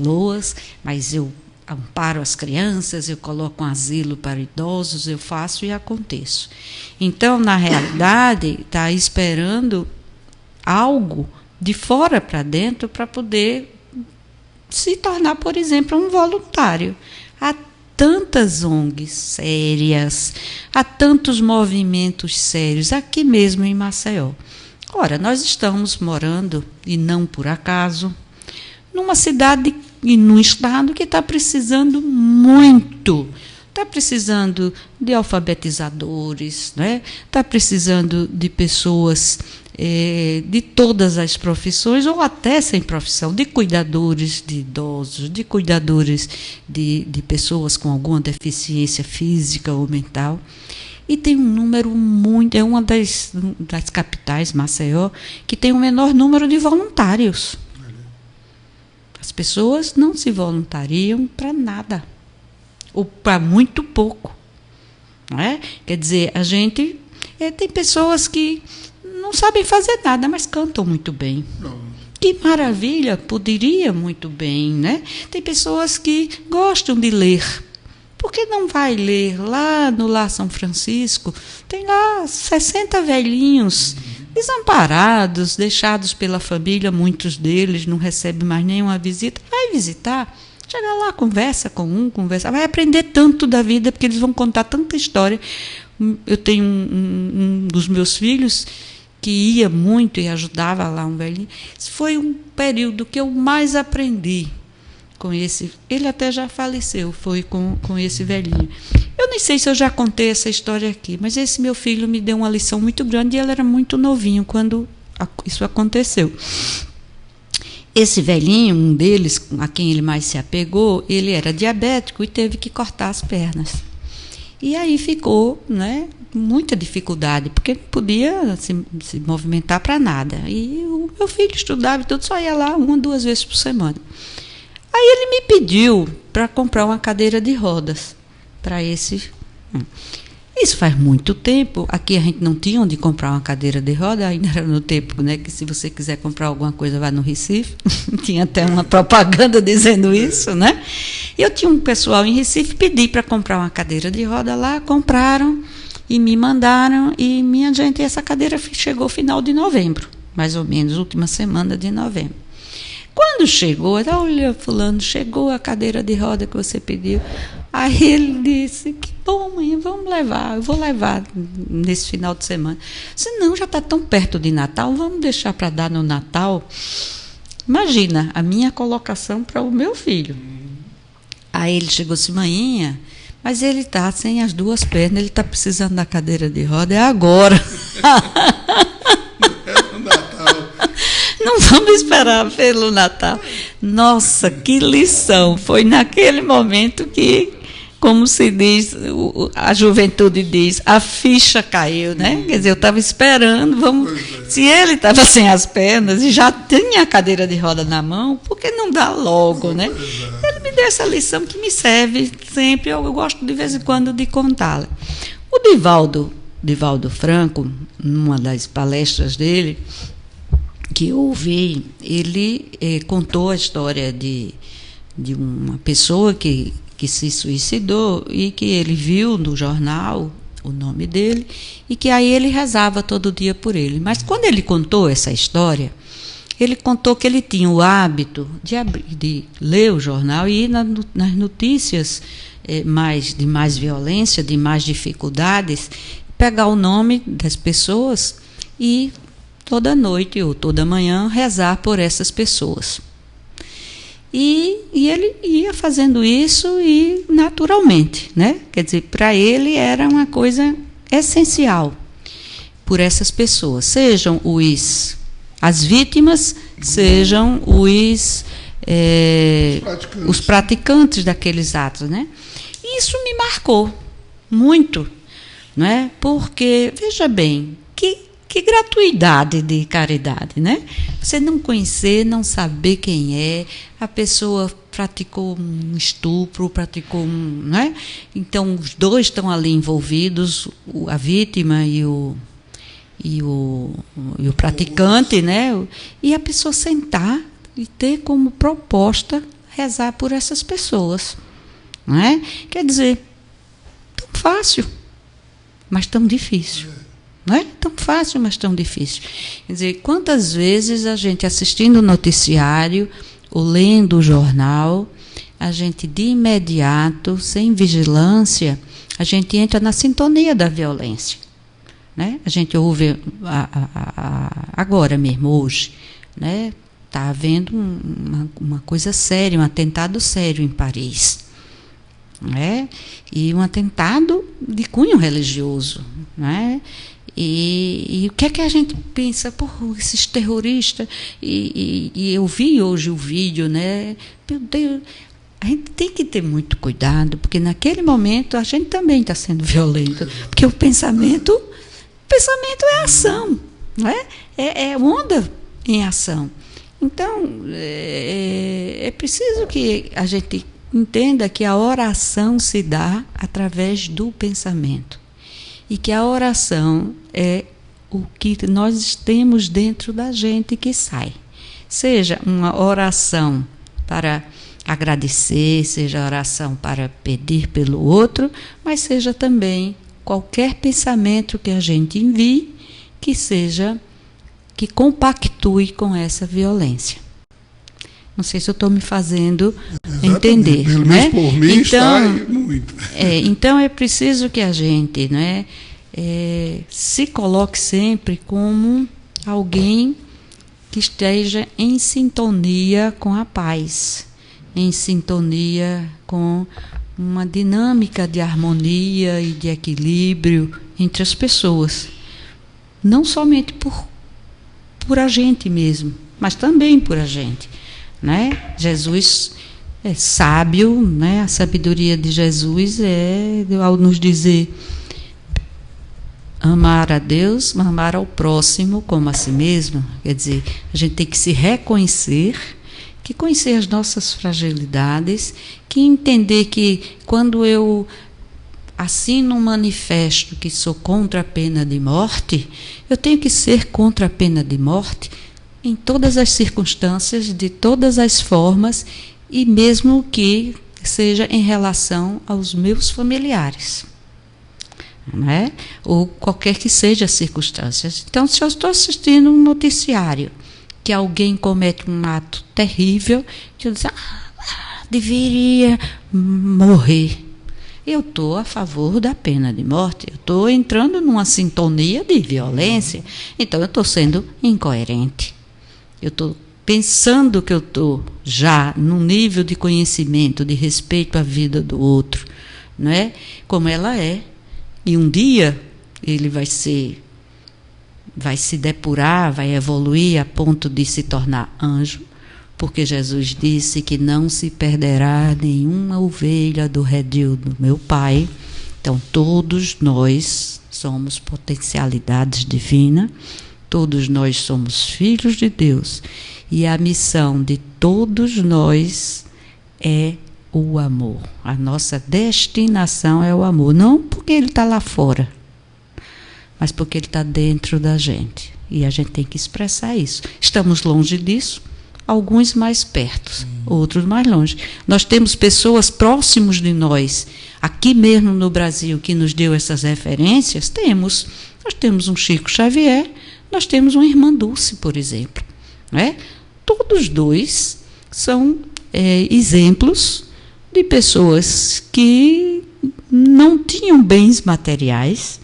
LOAS, mas eu amparo as crianças, eu coloco um asilo para idosos, eu faço e aconteço. Então, na realidade, está esperando algo de fora para dentro para poder se tornar, por exemplo, um voluntário. Há tantas ONGs sérias, há tantos movimentos sérios aqui mesmo em Maceió. Ora, nós estamos morando, e não por acaso, numa cidade e num estado que está precisando muito. Está precisando de alfabetizadores, né? Está precisando de pessoas de todas as profissões, ou até sem profissão, de cuidadores de idosos, de cuidadores de pessoas com alguma deficiência física ou mental. E tem um número muito... É uma das capitais, Maceió, que tem o menor número de voluntários. As pessoas não se voluntariam para nada, ou para muito pouco. Não é? Quer dizer, a gente... tem pessoas que não sabem fazer nada, mas cantam muito bem. Não. Que maravilha, poderia muito bem, né? Tem pessoas que gostam de ler. Por que não vai ler? Lá no Lar São Francisco, tem lá 60 velhinhos desamparados, deixados pela família, muitos deles não recebem mais nenhuma visita. Vai visitar, chega lá, conversa com um, vai aprender tanto da vida, porque eles vão contar tanta história. Eu tenho um dos meus filhos que ia muito e ajudava lá um velhinho. Esse foi um período que eu mais aprendi com esse. Ele até já faleceu, foi com esse velhinho. Eu nem sei se eu já contei essa história aqui, mas esse meu filho me deu uma lição muito grande, e ele era muito novinho quando isso aconteceu. Esse velhinho, um deles, a quem ele mais se apegou, ele era diabético e teve que cortar as pernas. E aí ficou, né, muita dificuldade, porque não podia se movimentar para nada. E o meu filho estudava e tudo, só ia lá 1 ou 2 vezes por semana. Aí ele me pediu para comprar uma cadeira de rodas para esse. Isso faz muito tempo. Aqui a gente não tinha onde comprar uma cadeira de roda, ainda era no tempo, né, que se você quiser comprar alguma coisa, vá no Recife. Tinha até uma propaganda dizendo isso, né? Eu tinha um pessoal em Recife, pedi para comprar uma cadeira de roda lá, compraram e me mandaram, e minha gente, essa cadeira chegou final de novembro, mais ou menos, última semana de novembro. Quando chegou, olha, fulano, chegou a cadeira de roda que você pediu. Aí ele disse: que bom, mãe, vamos levar, eu vou levar nesse final de semana. Se não, já está tão perto de Natal, vamos deixar para dar no Natal. Imagina a minha colocação para o meu filho. Aí ele chegou assim: manhinha, mas ele está sem as duas pernas, ele está precisando da cadeira de roda, é agora. É no Natal. Não vamos esperar pelo Natal. Nossa, que lição! Foi naquele momento que, como se diz, a juventude diz, a ficha caiu, né? Quer dizer, eu estava esperando, se ele estava sem as pernas e já tinha a cadeira de roda na mão, por que não dá logo, né? Ele me deu essa lição que me serve sempre, eu gosto de vez em quando de contá-la. O Divaldo Franco, numa das palestras dele, que eu ouvi, ele contou a história de uma pessoa que se suicidou e que ele viu no jornal o nome dele e que aí ele rezava todo dia por ele. Mas quando ele contou essa história, ele contou que ele tinha o hábito de ler o jornal e ir nas notícias de mais violência, de mais dificuldades, pegar o nome das pessoas e toda noite ou toda manhã rezar por essas pessoas. E ele ia fazendo isso e naturalmente, né? Quer dizer, para ele era uma coisa essencial por essas pessoas, sejam as vítimas, sejam os praticantes daqueles atos, né? E isso me marcou muito, não é? Porque, veja bem, que gratuidade de caridade, né? Você não conhecer, não saber quem é, a pessoa praticou um estupro, né? Então, os dois estão ali envolvidos, a vítima e o praticante, né? E a pessoa sentar e ter como proposta rezar por essas pessoas, não é? Quer dizer, tão fácil, mas tão difícil. Não é tão fácil, mas tão difícil. Quer dizer, quantas vezes a gente assistindo o noticiário ou lendo o jornal, a gente de imediato, sem vigilância, a gente entra na sintonia da violência, né? A gente ouve agora mesmo, hoje, né? Está havendo uma coisa séria, um atentado sério em Paris, né? E um atentado de cunho religioso, né? E o que é que a gente pensa? Esses terroristas, e eu vi hoje o vídeo, né? Meu Deus, a gente tem que ter muito cuidado, porque naquele momento a gente também está sendo violento, porque o pensamento é ação, não é? É onda em ação. Então, é preciso que a gente entenda que a oração se dá através do pensamento. E que a oração é o que nós temos dentro da gente que sai. Seja uma oração para agradecer, seja oração para pedir pelo outro, mas seja também qualquer pensamento que a gente envie que compactue com essa violência. Não sei se eu estou me fazendo entender. Pelo menos por mim está muito. Então é preciso que a gente, né, se coloque sempre como alguém que esteja em sintonia com a paz, em sintonia com uma dinâmica de harmonia e de equilíbrio entre as pessoas. Não somente por a gente mesmo, mas também por a gente. Né? Jesus é sábio, né? A sabedoria de Jesus é ao nos dizer amar a Deus, amar ao próximo como a si mesmo. Quer dizer, a gente tem que se reconhecer, que conhecer as nossas fragilidades, que entender que quando eu assino um manifesto que sou contra a pena de morte, eu tenho que ser contra a pena de morte em todas as circunstâncias, de todas as formas, e mesmo que seja em relação aos meus familiares, né? Ou qualquer que seja as circunstâncias. Então, se eu estou assistindo um noticiário que alguém comete um ato terrível, que eu digo, deveria morrer. Eu estou a favor da pena de morte, eu estou entrando numa sintonia de violência, então eu estou sendo incoerente. Eu estou pensando que eu estou já num nível de conhecimento, de respeito à vida do outro, não é? Como ela é. E um dia ele vai se depurar, vai evoluir a ponto de se tornar anjo, porque Jesus disse que não se perderá nenhuma ovelha do redil do meu Pai. Então, todos nós somos potencialidades divinas, todos nós somos filhos de Deus, e a missão de todos nós é o amor. A nossa destinação é o amor, não porque ele está lá fora, mas porque ele está dentro da gente. E a gente tem que expressar isso. Estamos longe disso, alguns mais perto, outros mais longe. Nós temos pessoas próximos de nós, aqui mesmo no Brasil, que nos deu essas referências. Nós temos um Chico Xavier, nós temos uma Irmã Dulce, por exemplo. Não é? Todos dois são exemplos de pessoas que não tinham bens materiais.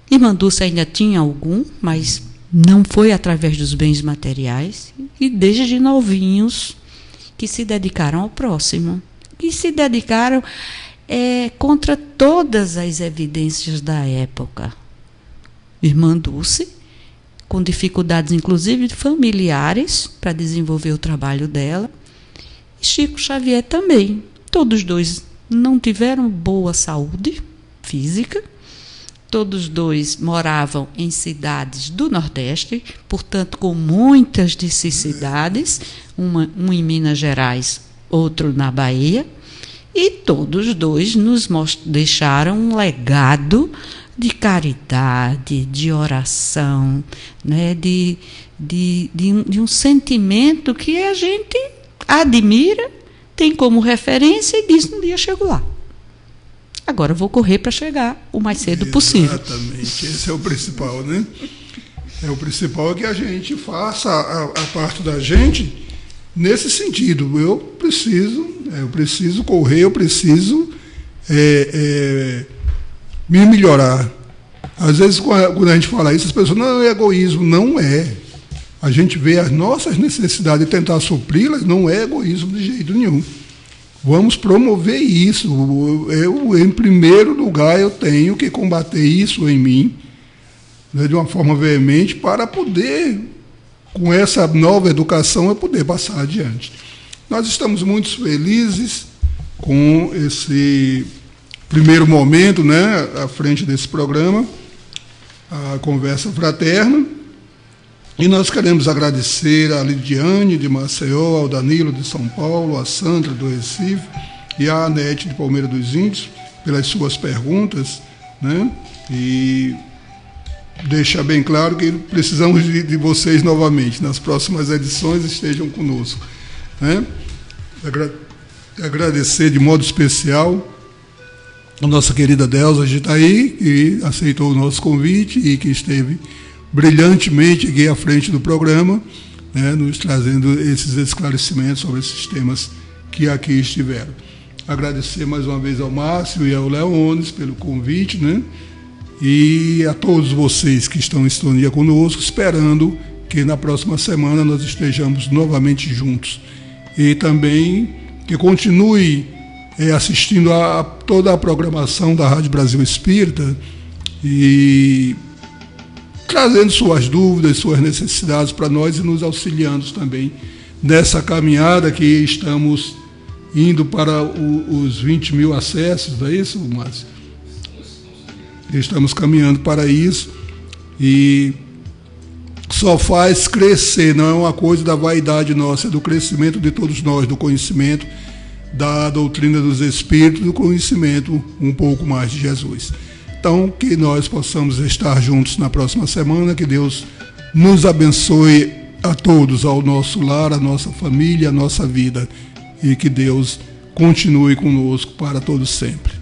Irmã Dulce ainda tinha algum, mas não foi através dos bens materiais, e desde novinhos que se dedicaram ao próximo, que se dedicaram contra todas as evidências da época. Irmã Dulce, com dificuldades inclusive familiares para desenvolver o trabalho dela, e Chico Xavier também. Todos dois não tiveram boa saúde física, todos dois moravam em cidades do Nordeste, portanto, com muitas necessidades, um em Minas Gerais, outro na Bahia, e todos dois nos deixaram um legado de caridade, de oração, né, de um sentimento que a gente admira, tem como referência e diz: um dia chego lá. Agora eu vou correr para chegar o mais cedo possível. Exatamente, esse é o principal, né? O principal é que a gente faça a parte da gente nesse sentido. Eu preciso correr, eu preciso me melhorar. Às vezes, quando a gente fala isso, as pessoas, não, é egoísmo. Não é. A gente vê as nossas necessidades e tentar supri-las, não é egoísmo de jeito nenhum. Vamos promover isso. Eu, em primeiro lugar, eu tenho que combater isso em mim, né, de uma forma veemente, para poder, com essa nova educação, eu poder passar adiante. Nós estamos muito felizes com esse primeiro momento, né, à frente desse programa, a Conversa Fraterna. E nós queremos agradecer a Lidiane de Maceió, ao Danilo de São Paulo, a Sandra do Recife e a Anete de Palmeira dos Índios pelas suas perguntas, né? E deixar bem claro que precisamos de vocês novamente. Nas próximas edições estejam conosco, né? Agradecer de modo especial a nossa querida Delza de Itaí, que aceitou o nosso convite e que esteve brilhantemente aqui à frente do programa, né, nos trazendo esses esclarecimentos sobre esses temas que aqui estiveram. Agradecer mais uma vez ao Márcio e ao Leones pelo convite, né, e a todos vocês que estão em sintonia conosco, esperando que na próxima semana nós estejamos novamente juntos. E também que continue assistindo a toda a programação da Rádio Brasil Espírita e trazendo suas dúvidas, suas necessidades para nós e nos auxiliando também nessa caminhada que estamos indo para os 20 mil acessos, não é isso, Márcio? Estamos caminhando para isso e só faz crescer, não é uma coisa da vaidade nossa, é do crescimento de todos nós, do conhecimento da doutrina dos Espíritos, do conhecimento um pouco mais de Jesus. Então, que nós possamos estar juntos na próxima semana, que Deus nos abençoe a todos, ao nosso lar, a nossa família, a nossa vida, e que Deus continue conosco para todos sempre.